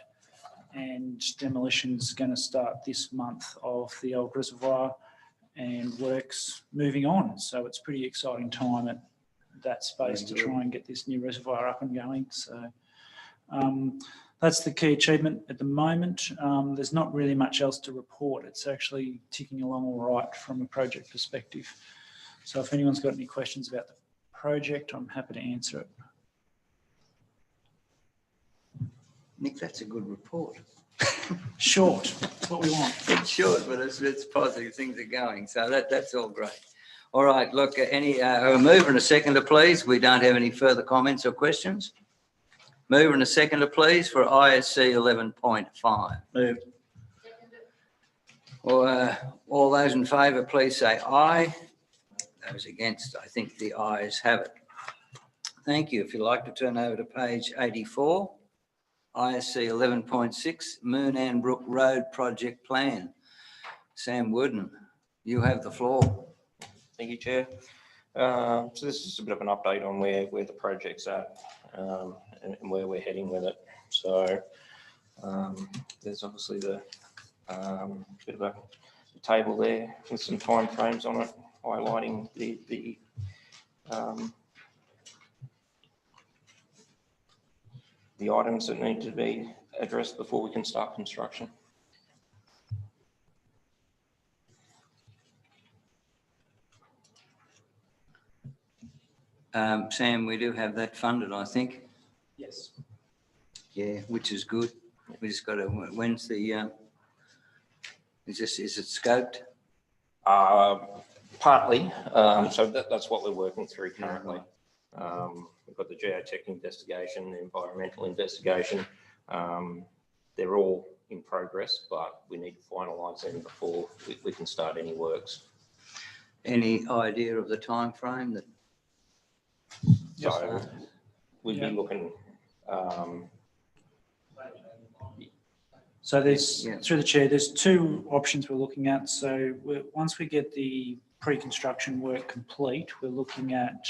and demolition's going to start this month of the old reservoir and works moving on. So it's a pretty exciting time at that space to try and get this new reservoir up and going. So that's the key achievement at the moment. There's not really much else to report. It's actually ticking along all right from a project perspective. So if anyone's got any questions about the project, I'm happy to answer it. Nick, that's a good report. Short, that's what we want. It's short, but it's positive. Things are going. So that's all great. All right. Look, a mover and a seconder, please. We don't have any further comments or questions. Mover and a seconder, please, for ISC 11.5. Move. All those in favour, please say aye. Those against, I think the ayes have it. Thank you. If you'd like to turn over to page 84, ISC 11.6, Murundi Brook Road Project Plan. Sam Wooden, you have the floor. Thank you, Chair. So this is a bit of an update on where the project's at and where we're heading with it. So there's obviously the bit of a table there with some time frames on it, highlighting the items that need to be addressed before we can start construction. Sam, we do have that funded, I think. Yes. Yeah, which is good. We just got to, when's the, is it scoped? Partly. So that's what we're working through currently. We've got the geotech investigation, the environmental investigation. They're all in progress, but we need to finalise them before we can start any works. Any idea of the time frame that? So we'd be looking. So there's, through the chair, there's two options we're looking at. So once we get the pre-construction work complete, we're looking at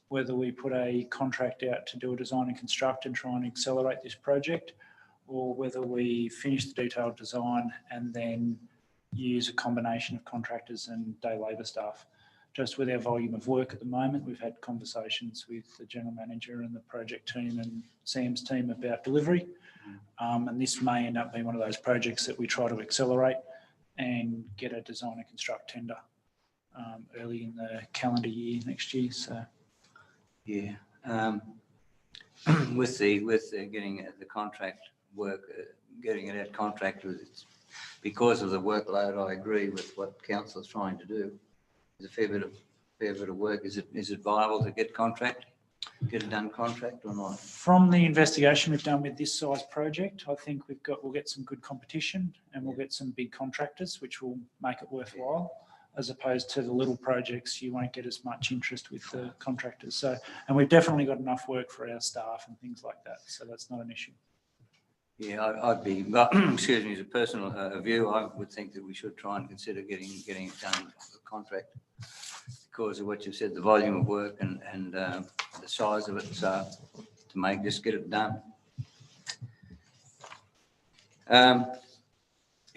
whether we put a contract out to do a design and construct and try and accelerate this project, or whether we finish the detailed design and then use a combination of contractors and day labour staff. Just with our volume of work at the moment, we've had conversations with the general manager and the project team and Sam's team about delivery. And this may end up being one of those projects that we try to accelerate and get a design and construct tender early in the calendar year next year. So, yeah, with getting the contract work, getting it out contract because of the workload. I agree with what council's trying to do. There's a fair bit of work. Is it viable to get it done contract or not? From the investigation we've done with this size project, I think we'll get some good competition and we'll get some big contractors, which will make it worthwhile, as opposed to the little projects. You won't get as much interest with the contractors. So, and we've definitely got enough work for our staff and things like that. So that's not an issue. Yeah, I'd be, well, excuse me, as a personal view, I would think that we should try and consider getting it done with a contract because of what you said, the volume of work and the size of it. So to just get it done.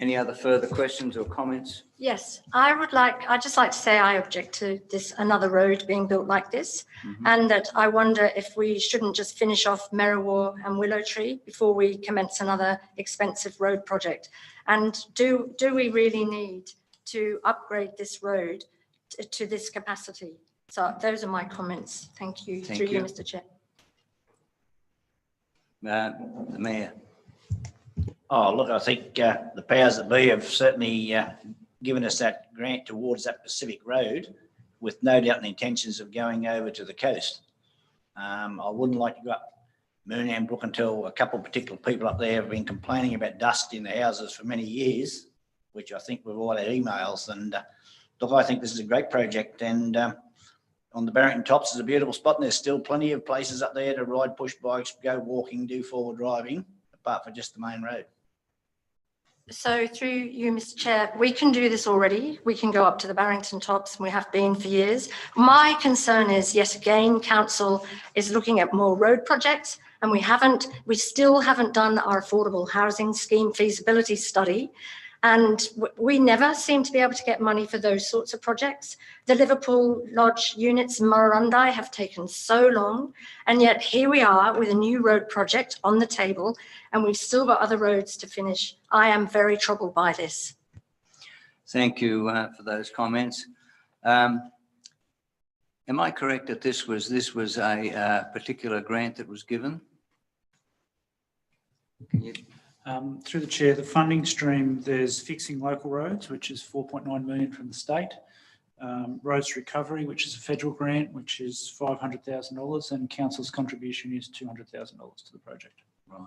Any other further questions or comments? Yes, I'd just like to say I object to another road being built like this, and that I wonder if we shouldn't just finish off Merriwar and Willow Tree before we commence another expensive road project. And do we really need to upgrade this road to this capacity? So those are my comments. Thank you. Thank Through you, you. Mr. Chair. The Mayor. Oh, look, I think the powers that be have certainly given us that grant towards that Pacific Road with no doubt the intentions of going over to the coast. I wouldn't like to go up Murundi Brook until a couple of particular people up there have been complaining about dust in the houses for many years, which I think we've all had emails, and look, I think this is a great project, and on the Barrington Tops is a beautiful spot, and there's still plenty of places up there to ride push bikes, go walking, do forward driving, apart from just the main road. So through you, Mr. Chair, we can do this already. We can go up to the Barrington Tops, and we have been for years. My concern is, yet again, council is looking at more road projects, and we still haven't done our affordable housing scheme feasibility study. And we never seem to be able to get money for those sorts of projects. The Liverpool Lodge units in Marundai have taken so long, and yet here we are with a new road project on the table, and we've still got other roads to finish. I am very troubled by this. Thank you for those comments. Am I correct that this was a particular grant that was given? Can you... Through the chair, the funding stream, there's fixing local roads, which is 4.9 million from the state. Roads recovery, which is a federal grant, which is $500,000, and council's contribution is $200,000 to the project. Right.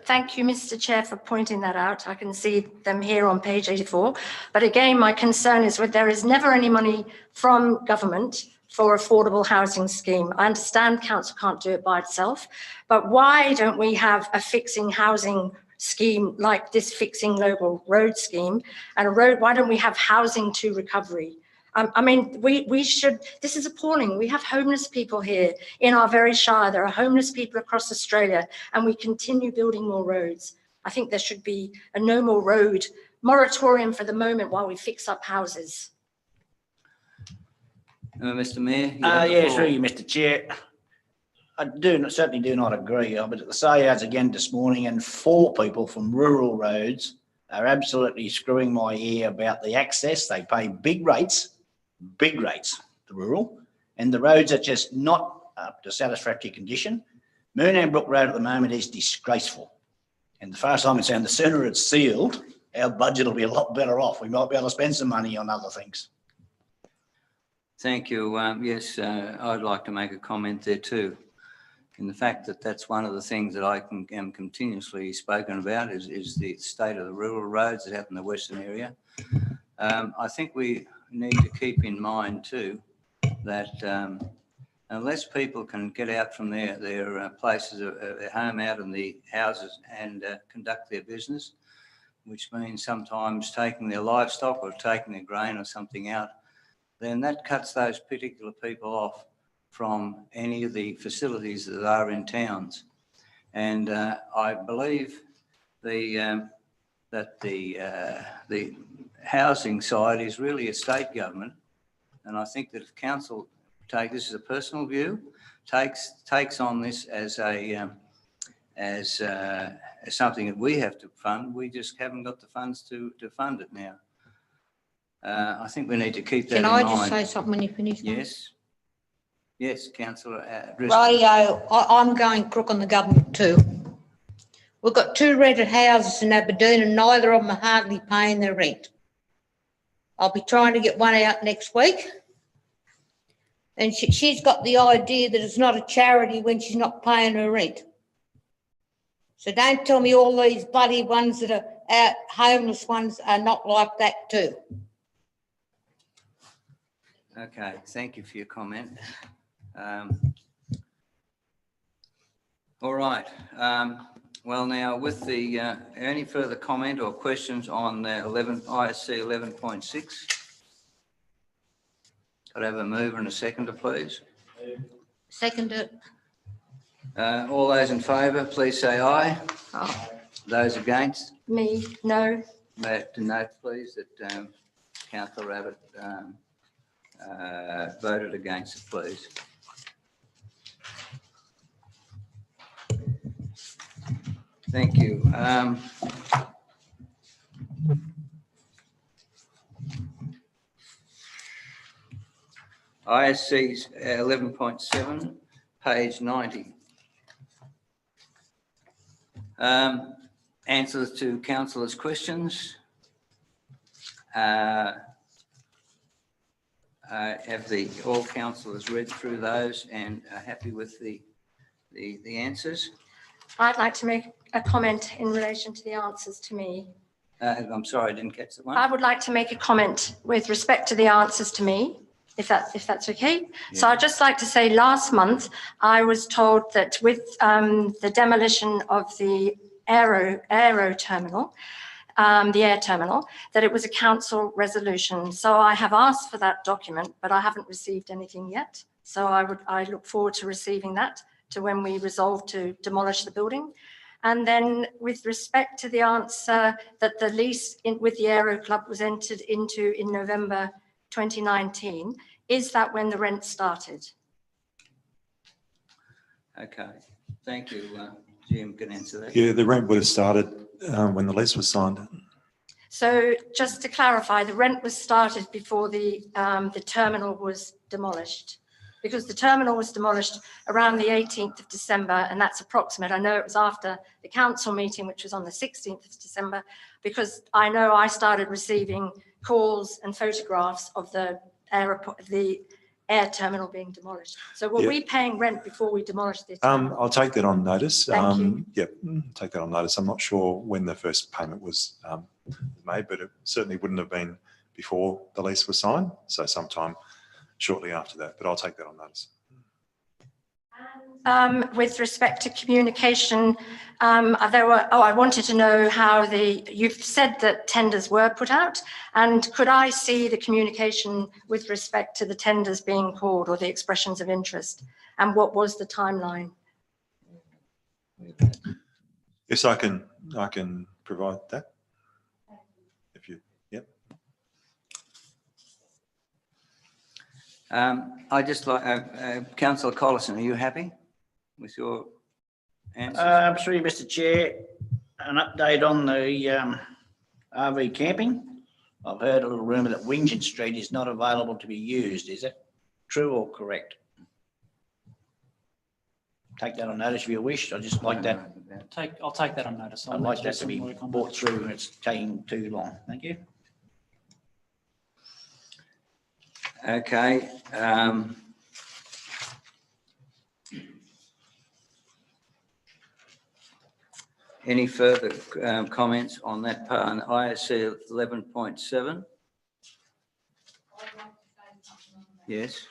Thank you, Mr. Chair, for pointing that out. I can see them here on page 84. But again, my concern is that there is never any money from government for affordable housing scheme. I understand council can't do it by itself, but why don't we have a fixing housing scheme like this fixing local road scheme and a road? Why don't we have housing to recovery? I mean, we should, this is appalling. We have homeless people here in our very shire. There are homeless people across Australia, and we continue building more roads. I think there should be a no more road moratorium for the moment while we fix up houses. Mr. Mayor? Yeah, through you, Mr. Chair. I certainly do not agree. I was at the sales again this morning, and 4 people from rural roads are absolutely screwing my ear about the access. They pay big rates, the rural, and the roads are just not up to satisfactory condition. Moonam Brook Road at the moment is disgraceful. And as far as I'm concerned, the sooner it's sealed, our budget will be a lot better off. We might be able to spend some money on other things. Thank you. Yes, I'd like to make a comment there too. In the fact that that's one of the things that I am continuously spoken about is the state of the rural roads that have in the western area. I think we need to keep in mind too that unless people can get out from their places of their home out in the houses and conduct their business, which means sometimes taking their livestock or taking their grain or something out, then that cuts those particular people off from any of the facilities that are in towns. And I believe that the housing side is really a state government. And I think that if council this is a personal view, takes on this as something that we have to fund, we just haven't got the funds to fund it now. I think we need to keep that in mind. Can I just say something when you finish? Yes. Yes, Councillor. Rightio, I'm going crook on the government too. We've got 2 rented houses in Aberdeen and neither of them are hardly paying their rent. I'll be trying to get one out next week. And she's got the idea that it's not a charity when she's not paying her rent. So don't tell me all these bloody ones that are out, homeless ones are not like that too. Okay, thank you for your comment. All right. Well, now with the any further comment or questions on ISC 11.6? Could I have a mover and a seconder, please? Second it. All those in favour, please say aye. Oh, Those against? me, no. To note, please, that Councillor Rabbit voted against it, please. Thank you. ISC 11.7, page 90. Answers to councillors' questions. Have all councillors read through those and are happy with the answers? I'd like to make a comment in relation to the answers to me. I'm sorry, I didn't catch the one. I would like to make a comment with respect to the answers to me, if that's okay. So Yeah. I'd just like to say last month, I was told that with the demolition of the aero terminal, the air terminal, that it was a council resolution. So I have asked for that document, but I haven't received anything yet. So I look forward to receiving that to when we resolve to demolish the building. And then with respect to the answer that the lease with the Aero Club was entered into in November 2019, is that when the rent started? Okay, thank you. Jim can answer that. Yeah, the rent would have started when the lease was signed. So just to clarify, the rent was started before the terminal was demolished, because the terminal was demolished around the 18th of December, and that's approximate. I know it was after the council meeting, which was on the 16th of December, because I know I started receiving calls and photographs of the air terminal being demolished. So were we paying rent before we demolished the terminal? I'll take that on notice. Thank you. Yep, take that on notice. I'm not sure when the first payment was made, but it certainly wouldn't have been before the lease was signed. So sometime shortly after that, but I'll take that on notice. With respect to communication, I wanted to know how you've said that tenders were put out, and could I see the communication with respect to the tenders being called or the expressions of interest, and what was the timeline? Yes, I can provide that. If you, yep. I just like, Councillor Collison, are you happy with your answers? Through you, Mr. Chair, an update on the RV camping. I've heard a little rumour that Wington Street is not available to be used. Is it true or correct? Take that on notice if you wish. I just like that. I'll take that on notice. I'd like that to be brought through and it's taking too long. Thank you. Okay. Any further comments on that part on ISC 11.7? Yes.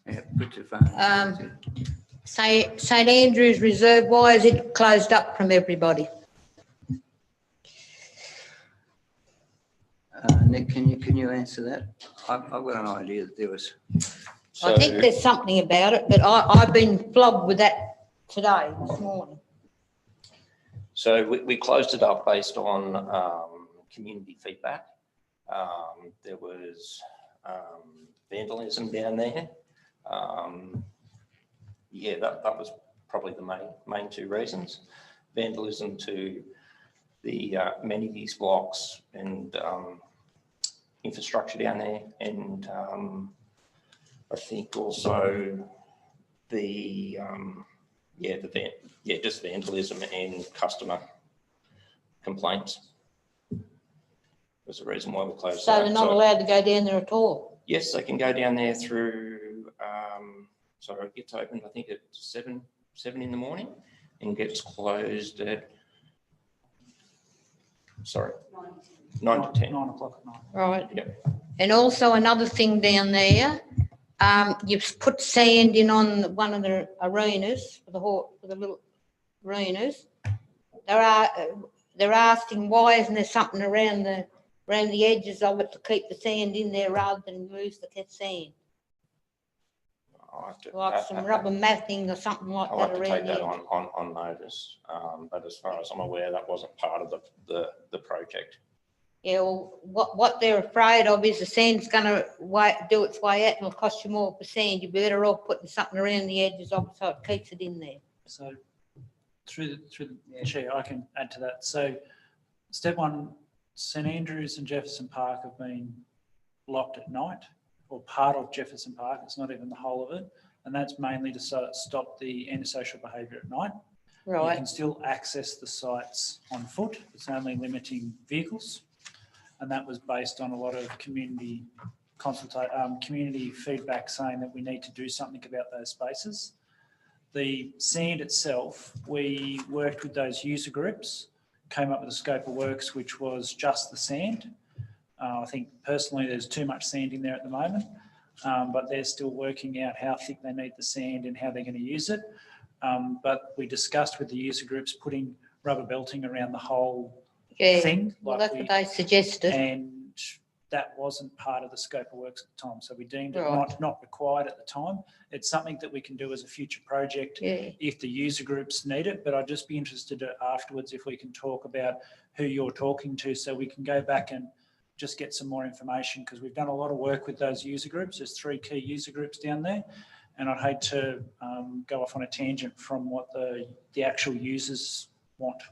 Yeah, put your phone. St Andrews Reservoir, is it closed up from everybody? Nick, can you answer that? I've got an idea that there was. I think there's something about it, but I've been flogged with that today, this morning. So we closed it up based on community feedback. There was vandalism down there. Yeah, that was probably the main two reasons. Vandalism to the amenities blocks and infrastructure down there, and I think also the just vandalism and customer complaints was the reason why we closed. So they're not allowed to go down there at all? Yes, they can go down there through. So it gets opened, I think, at 7 in the morning, and gets closed at 9 to 10. 9 o'clock at night. Right. Yep. And also another thing down there, you've put sand in on one of the arenas, for the little arenas. They're asking why isn't there something around the edges of it to keep the sand in there rather than lose the sand? Like some rubber matting or something like I'll that have to around take that there. on notice. But as far as I'm aware, that wasn't part of the project. Yeah, well, what they're afraid of is the sand's going to do its way out and it'll cost you more for sand. You're better off putting something around the edges of it so it keeps it in there. So through the chair, I can add to that. So step one, St Andrews and Jefferson Park have been locked at night, or part of Jefferson Park. It's not even the whole of it. And that's mainly to stop the antisocial behaviour at night. Right. You can still access the sites on foot. It's only limiting vehicles. And that was based on a lot of community feedback saying that we need to do something about those spaces. The sand itself, we worked with those user groups, came up with a scope of works which was just the sand. I think personally there's too much sand in there at the moment, but they're still working out how thick they need the sand and how they're going to use it. But we discussed with the user groups putting rubber belting around the whole thing. Well, that's what they suggested. And that wasn't part of the scope of works at the time. So we deemed it Right. not required at the time. It's something that we can do as a future project if the user groups need it. But I'd just be interested afterwards if we can talk about who you're talking to so we can go back and just get some more information, because we've done a lot of work with those user groups. There's 3 key user groups down there. And I'd hate to go off on a tangent from what the actual users want.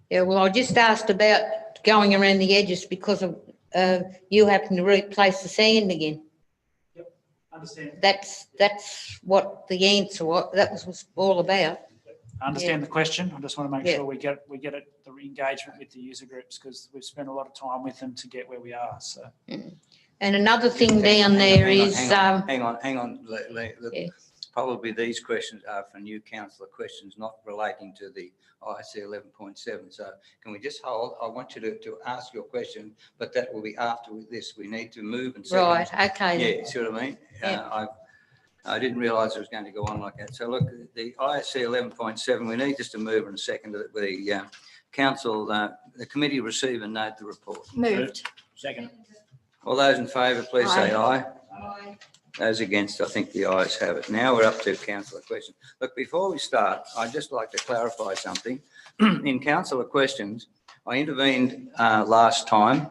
Yeah, well, I just asked about going around the edges because of you having to replace the sand again. Yep, understand. That's what the answer was. That was all about. I understand the question. I just want to make sure we get the engagement with the user groups, because we've spent a lot of time with them to get where we are. So. And another thing down there is Hang on. Probably these questions are for new councillor questions, not relating to the IC 11.7. So can we just hold? I want you to ask your question, but that will be after this. We need to move and second. right. Okay. Yeah, see what I mean? Yeah. I didn't realise it was going to go on like that. So look, the ISC 11.7, we need just to move and second the council, the committee receive and note the report. Moved. Second. All those in favour, please say aye. Aye. Those against, I think the ayes have it. Now we're up to councillor questions. Look, before we start, I'd just like to clarify something. In councillor questions, I intervened last time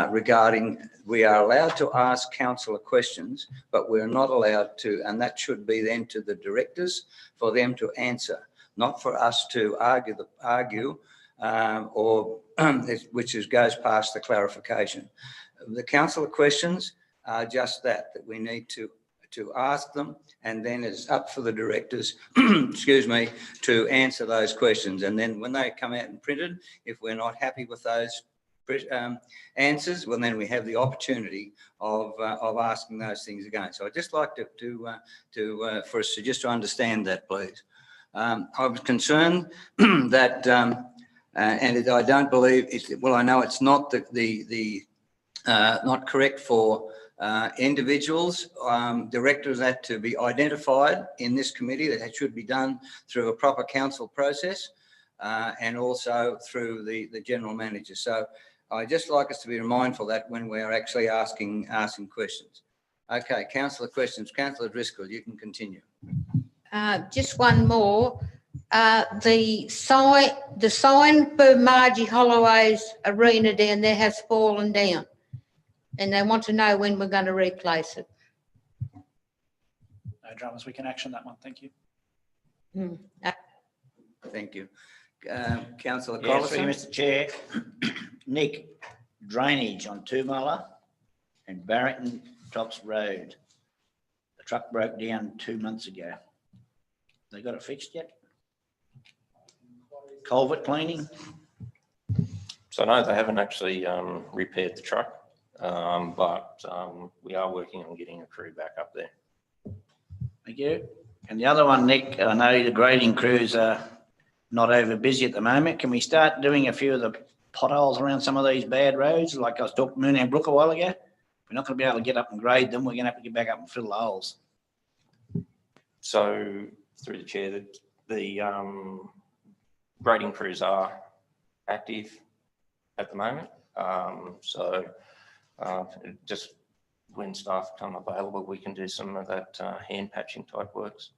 regarding we are allowed to ask councillor questions, but we're not allowed to, and that should be then to the directors for them to answer, not for us to argue or which goes past the clarification. The councillor questions are just that we need to ask them, and then it's up for the directors, excuse me, to answer those questions. And then when they come out and printed, if we're not happy with those answers, well, then we have the opportunity of asking those things again. So I'd just like for us to just to understand that, please. I was concerned that, I don't believe I know it's not not correct for individuals, directors that to be identified in this committee. That should be done through a proper council process and also through the general manager. So I just like us to be mindful that when we're actually asking questions. Okay, councillor questions. Councillor Driscoll, you can continue. Just one more. The sign for Margie Holloway's arena down there has fallen down, and they want to know when we're going to replace it. No dramas. We can action that one. Thank you. Thank you. Councillor Yes, Collison. Mr. Chair. Nick, drainage on Toomala and Barrington Tops Road. The truck broke down 2 months ago. They got it fixed yet? Culvert cleaning? So no, they haven't actually repaired the truck, but we are working on getting a crew back up there. Thank you. And the other one, Nick, I know the grading crews are not over busy at the moment. Can we start doing a few of the potholes around some of these bad roads? Like I was talking to Moon Brook a while ago. We're not going to be able to get up and grade them. We're going to have to get back up and fill the holes. So through the chair, the grading crews are active at the moment. Just when staff come available, we can do some of that hand patching type works.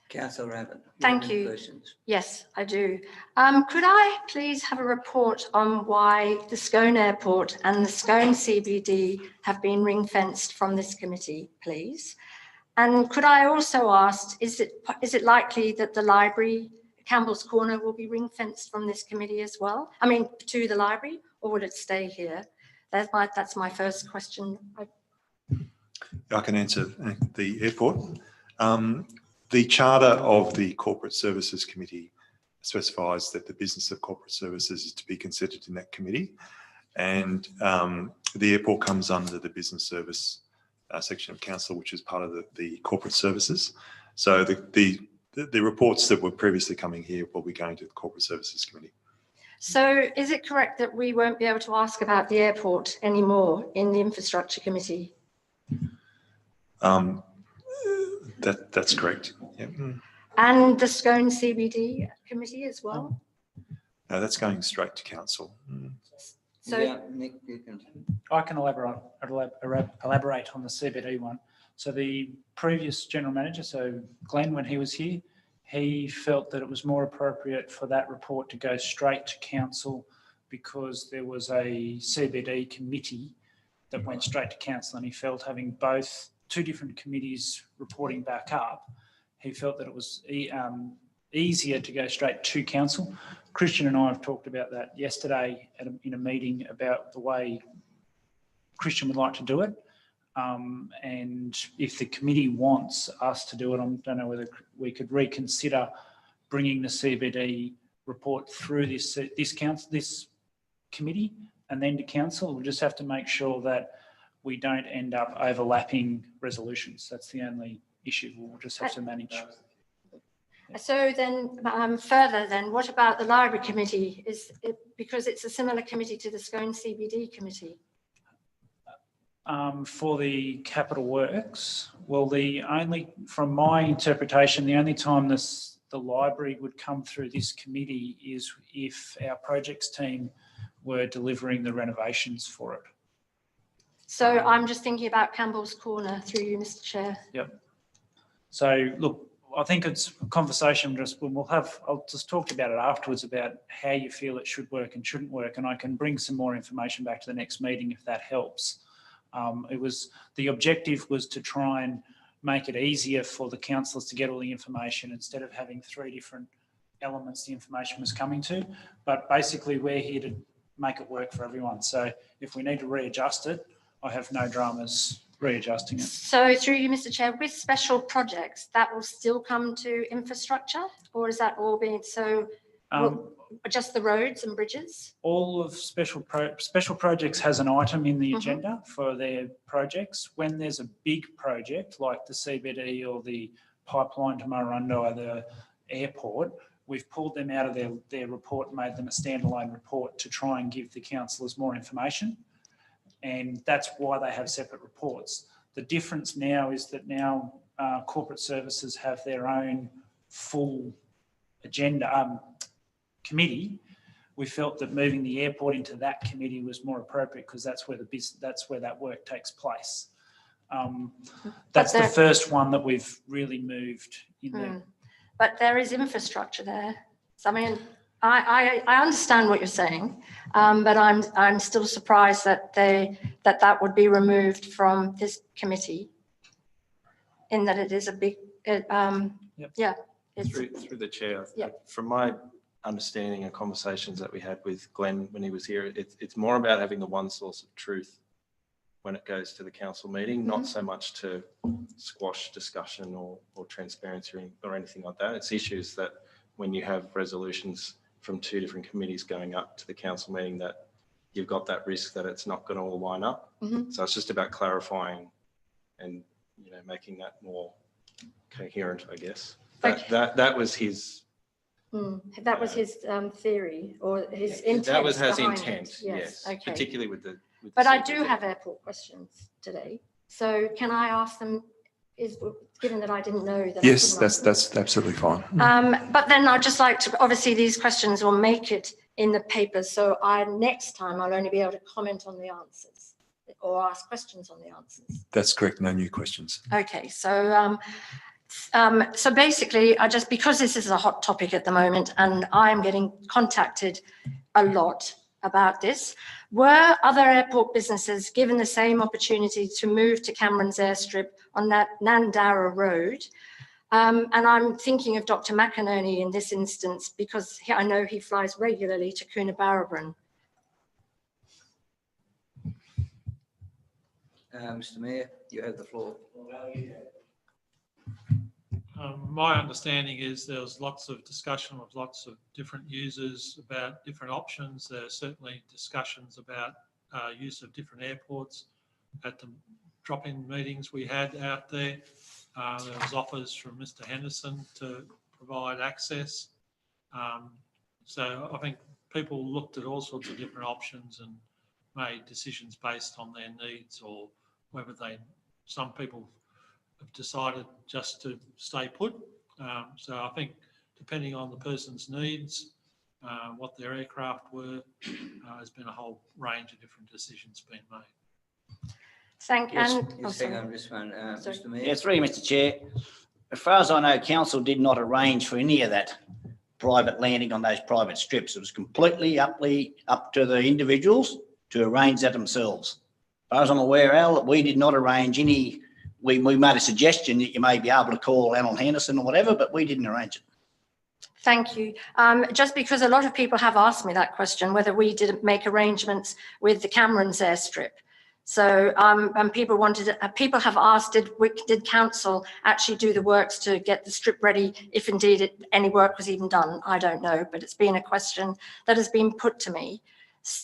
Councillor Abbott. Thank you. Questions? Yes, I do. Could I please have a report on why the Scone Airport and the Scone CBD have been ring-fenced from this committee, please? And could I also ask, is it likely that the library, Campbell's Corner, will be ring-fenced from this committee as well? I mean, to the library, or will it stay here? That's my first question. I can answer the airport. The charter of the Corporate Services Committee specifies that the business of corporate services is to be considered in that committee, and the airport comes under the business service section of council, which is part of the corporate services. So the the reports that were previously coming here will be going to the Corporate Services Committee. So is it correct that we won't be able to ask about the airport anymore in the Infrastructure Committee? That's correct. Yep. And the Scone CBD Committee as well? No, that's going straight to council. So Yeah, Nick, you can. I can elaborate on the CBD one. So the previous general manager, so Glenn, when he was here, he felt that it was more appropriate for that report to go straight to council because there was a CBD committee that went straight to council, and he felt having both two different committees reporting back up, he felt that it was easier to go straight to council. Christian and I have talked about that yesterday in a meeting about the way Christian would like to do it. And if the committee wants us to do it, I don't know whether we could reconsider bringing the CBD report through this committee and then to council. We'll just have to make sure that we don't end up overlapping resolutions. That's the only issue we'll just have to manage. So then, further then, what about the Library Committee? Is it because it's a similar committee to the Scone CBD Committee? For the capital works, well, from my interpretation, the only time the library would come through this committee is if our projects team were delivering the renovations for it. So I'm just thinking about Campbell's Corner through you, Mr. Chair. Yep. So look, I think it's a conversation I'll just talk about it afterwards about how you feel it should work and shouldn't work. And I can bring some more information back to the next meeting if that helps. The objective was to try and make it easier for the councillors to get all the information instead of having three different elements the information was coming to. But basically we're here to make it work for everyone. So if we need to readjust it, I have no dramas readjusting it. So through you, Mr. Chair, with special projects, that will still come to infrastructure, or is that all being just the roads and bridges? All of special projects has an item in the agenda for their projects. When there's a big project like the CBD or the pipeline to Marundai, the airport, we've pulled them out of their report and made them a standalone report to try and give the councillors more information. And that's why they have separate reports. The difference now is that now corporate services have their own full agenda committee. We felt that moving the airport into that committee was more appropriate because that's where that work takes place. That's the first one that we've really moved in there. But there is infrastructure there. So, I mean, I understand what you're saying, but I'm still surprised that that would be removed from this committee, in that it is a big, yeah. Through the chair, Yep. from my understanding and conversations that we had with Glenn when he was here, it's more about having the one source of truth when it goes to the council meeting, not so much to squash discussion or transparency or anything like that. It's issues that when you have resolutions from two different committees going up to the council meeting, that you've got that risk that it's not going to all line up. So it's just about clarifying and making that more coherent, I guess. That was his. That was his theory or his intent. That was his behind intent. it. Yes. Okay. Particularly with the. But I do have airport questions today. So can I ask them? Given that I didn't know that. Yes, that's absolutely fine. But then I'd just like to, obviously these questions will make it in the paper. So next time I'll only be able to comment on the answers or ask questions on the answers. That's correct. No new questions. Okay. So, so basically because this is a hot topic at the moment and I'm getting contacted a lot about this, were other airport businesses given the same opportunity to move to Cameron's airstrip on that Nandara Road? And I'm thinking of Dr. McInerney in this instance because I know he flies regularly to Coonabarabran. Mr. Mayor, you have the floor. My understanding is there was lots of discussion with lots of different users about different options. There are certainly discussions about use of different airports at the drop-in meetings we had out there. There was offers from Mr. Henderson to provide access. So I think people looked at all sorts of different options and made decisions based on their needs, or whether some people have decided just to stay put. So I think depending on the person's needs, what their aircraft were, there's been a whole range of different decisions being made. Just hang on just one, Sorry. Mr Mayor. Yeah, through you, Mr Chair. As far as I know, council did not arrange for any of that private landing on those private strips. It was completely up to the individuals to arrange that themselves. As far as I'm aware, Al, we did not arrange any. We made a suggestion that you may be able to call Alan Henderson or whatever, but we didn't arrange it. Thank you. Just because a lot of people have asked me that question, whether we didn't make arrangements with the Cameron's airstrip. So, and people have asked, did council actually do the works to get the strip ready, if indeed any work was even done? I don't know, but it's been a question that has been put to me.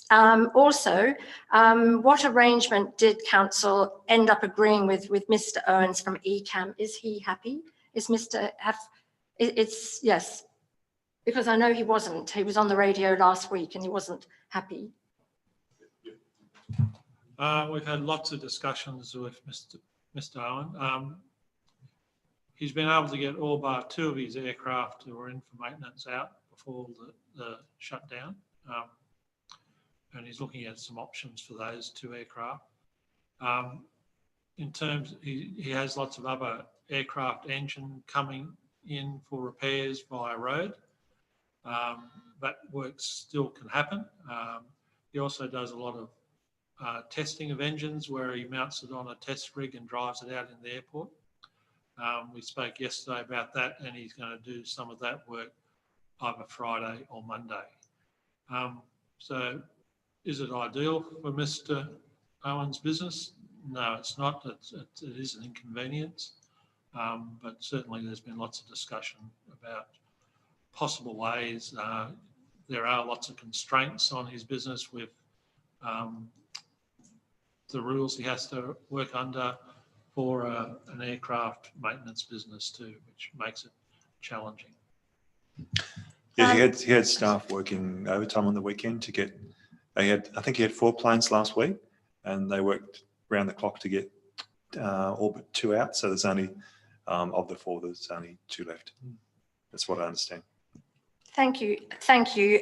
Also, what arrangement did council end up agreeing with Mr. Owens from ECAM? Is he happy? Is it's yes, because I know he wasn't. He was on the radio last week and he wasn't happy. We've had lots of discussions with Mr. Owen. He's been able to get all but 2 of his aircraft who were in for maintenance out before the shutdown. And he's looking at some options for those 2 aircraft. In terms, he has lots of other aircraft engine coming in for repairs via road. That work still can happen. He also does a lot of testing of engines where he mounts it on a test rig and drives it out in the airport. We spoke yesterday about that, and he's going to do some of that work either Friday or Monday. So is it ideal for Mr. Owen's business? No, it's not. It is an inconvenience, but certainly there's been lots of discussion about possible ways. There are lots of constraints on his business with the rules he has to work under for an aircraft maintenance business too, which makes it challenging. Yeah, he had staff working overtime on the weekend to get. I think he had 4 planes last week, and they worked round the clock to get all but 2 out. So there's only of the 4, there's only 2 left. That's what I understand. Thank you.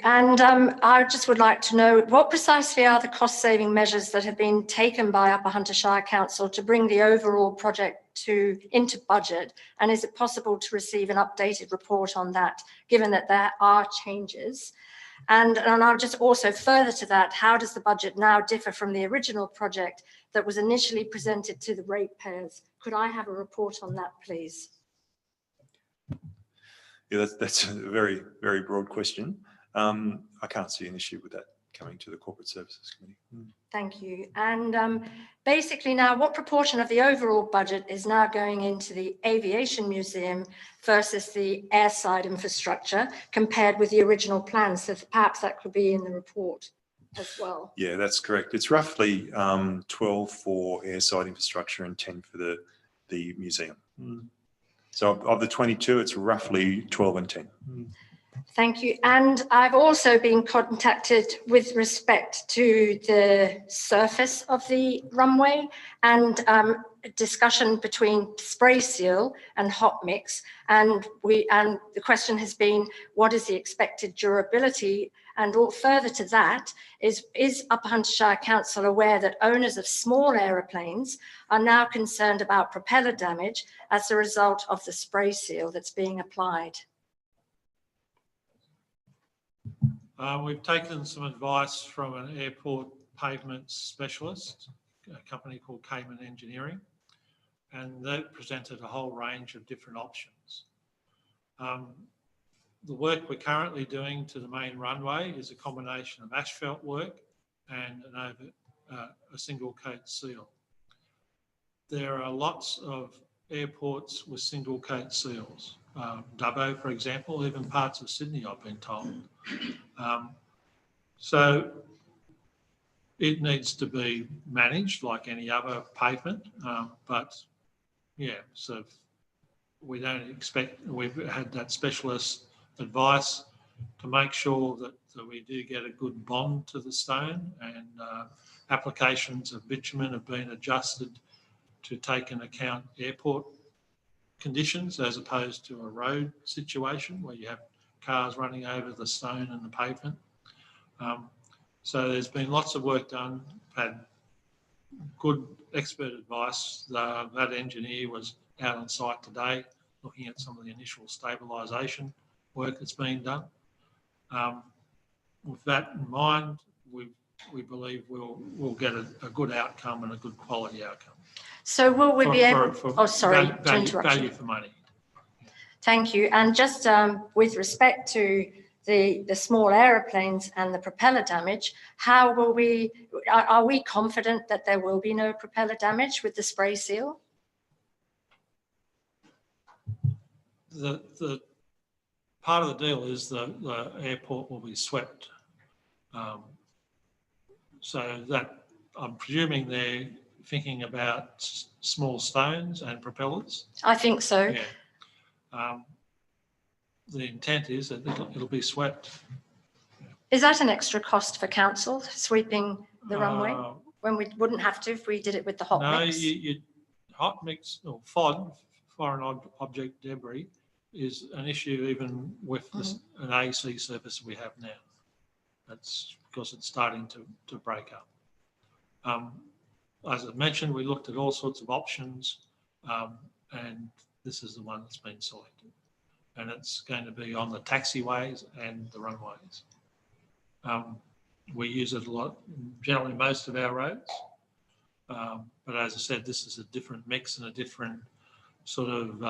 And I just would like to know, what precisely are the cost-saving measures that have been taken by Upper Hunter Shire Council to bring the overall project into budget? And is it possible to receive an updated report on that, given that there are changes? And I'll just also further to that, how does the budget now differ from the original project that was initially presented to the ratepayers? Could I have a report on that, please? Yeah, that's a very, very broad question. I can't see an issue with that coming to the Corporate Services Committee. Thank you. And basically now, what proportion of the overall budget is now going into the Aviation Museum versus the airside infrastructure compared with the original plan? So perhaps that could be in the report as well. Yeah, that's correct. It's roughly 12 for airside infrastructure and 10 for the museum. So of the 22, it's roughly 12 and 10. Thank you. And I've also been contacted with respect to the surface of the runway and discussion between spray seal and hot mix. And the question has been, what is the expected durability? And all further to that is Upper Hunter Shire Council aware that owners of small aeroplanes are now concerned about propeller damage as a result of the spray seal that's being applied? We've taken some advice from an airport pavement specialist, a company called Cayman Engineering, and they've presented a whole range of different options. The work we're currently doing to the main runway is a combination of asphalt work and a single coat seal. There are lots of airports with single coat seals. Dubbo, for example, even parts of Sydney, I've been told. So it needs to be managed like any other pavement, but yeah, so we don't expect, we've had that specialist advice to make sure that we do get a good bond to the stone, and applications of bitumen have been adjusted to take into account airport conditions as opposed to a road situation where you have cars running over the stone and the pavement. So there's been lots of work done, had good expert advice. That engineer was out on site today looking at some of the initial stabilisation work that's been done. With that in mind, we believe we'll get a good outcome and a good quality outcome. So will we be able, oh, sorry to value, interrupt value you. for money. Thank you. And just with respect to the small aeroplanes and the propeller damage, how will we, are we confident that there will be no propeller damage with the spray seal? The part of the deal is the airport will be swept. So that, I'm presuming they're thinking about small stones and propellers. I think so. Yeah. The intent is that it'll be swept. Is that an extra cost for council, sweeping the runway, when we wouldn't have to if we did it with the hot mix? No, hot mix or FOD, foreign object debris, is an issue even with an AC surface we have now. That's because it's starting to break up. As I mentioned, we looked at all sorts of options, and this is the one that's been selected. And it's going to be on the taxiways and the runways. We use it a lot, generally most of our roads. But as I said, this is a different mix and a different sort of,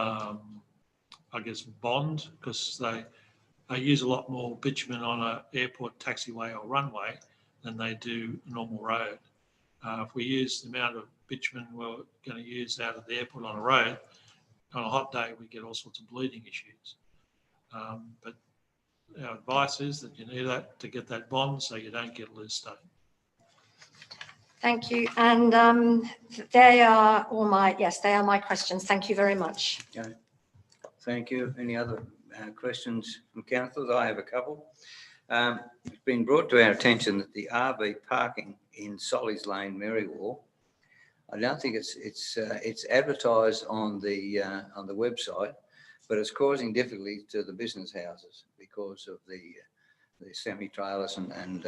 I guess, bond, because they use a lot more bitumen on an airport taxiway or runway than they do a normal road. If we use the amount of bitumen we're going to use out of the airport on a road, on a hot day, we get all sorts of bleeding issues. But our advice is that you need that to get that bond so you don't get loose stone. Thank you. And they are all my, yes, they are my questions. Thank you very much. Okay. Thank you. Any other questions from councillors? I have a couple. It's been brought to our attention that the RV parking in Solly's Lane, Merriwall, I don't think it's advertised on the website, but it's causing difficulty to the business houses because of the semi-trailers and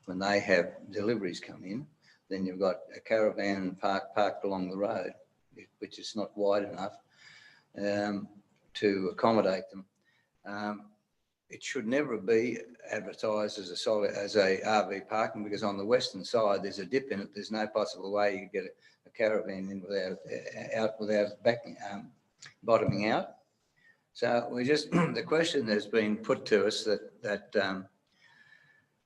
when they have deliveries come in, then you've got a caravan parked along the road, which is not wide enough to accommodate them. It should never be advertised as a RV parking, because on the western side there's a dip in it. There's no possible way you could get a caravan in without bottoming out. So we just the question has been put to us that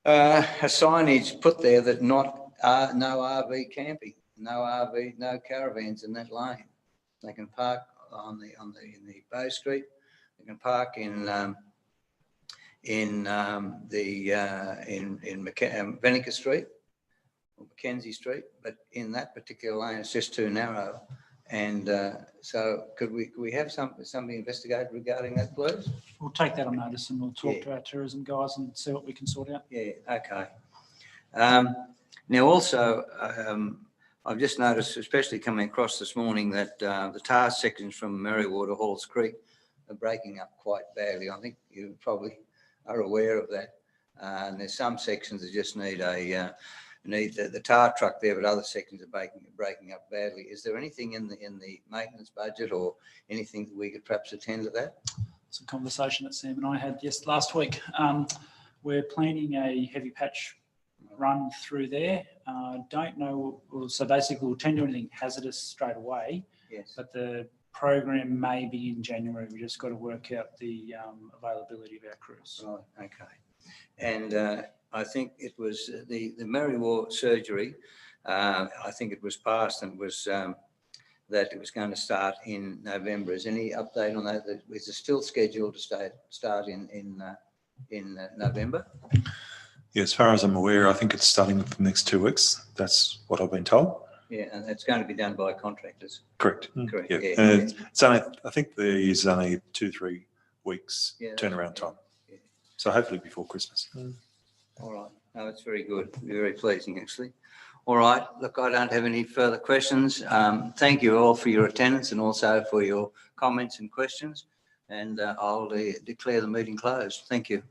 a signage put there that no RV camping, no caravans in that lane. They can park in the Bow Street. They can park in Venica Street or Mackenzie Street, but in that particular lane it's just too narrow. And so could we have something investigated regarding that, please? We'll take that on notice and we'll talk to our tourism guys and see what we can sort out. Yeah, okay. Now also, I've just noticed, especially coming across this morning, that the tar sections from Merriwall to Halls Creek are breaking up quite badly. I think you probably are aware of that. And there's some sections that just need the tar truck there, but other sections are breaking up badly. Is there anything in the maintenance budget or anything that we could perhaps attend to that? It's a conversation that Sam and I had last week. We're planning a heavy patch run through there. Don't know, so basically we'll tend to anything hazardous straight away. Yes. But the program may be in January. We just got to work out the availability of our crews. Right, okay. And I think it was the Merriwall surgery, I think it was passed and was that it was going to start in November. Is any update on that? Is it still scheduled to start in November? Yeah, as far as I'm aware, I think it's starting for the next 2 weeks. That's what I've been told. Yeah, and it's going to be done by contractors. Correct. Correct. Yeah, Yeah. and it's only, I think there is only 2-3 weeks Yeah, that's turnaround right. time. Yeah. So hopefully before Christmas. All right. No, it's very good. Very pleasing, actually. All right. Look, I don't have any further questions. Thank you all for your attendance and also for your comments and questions. And I'll declare the meeting closed. Thank you.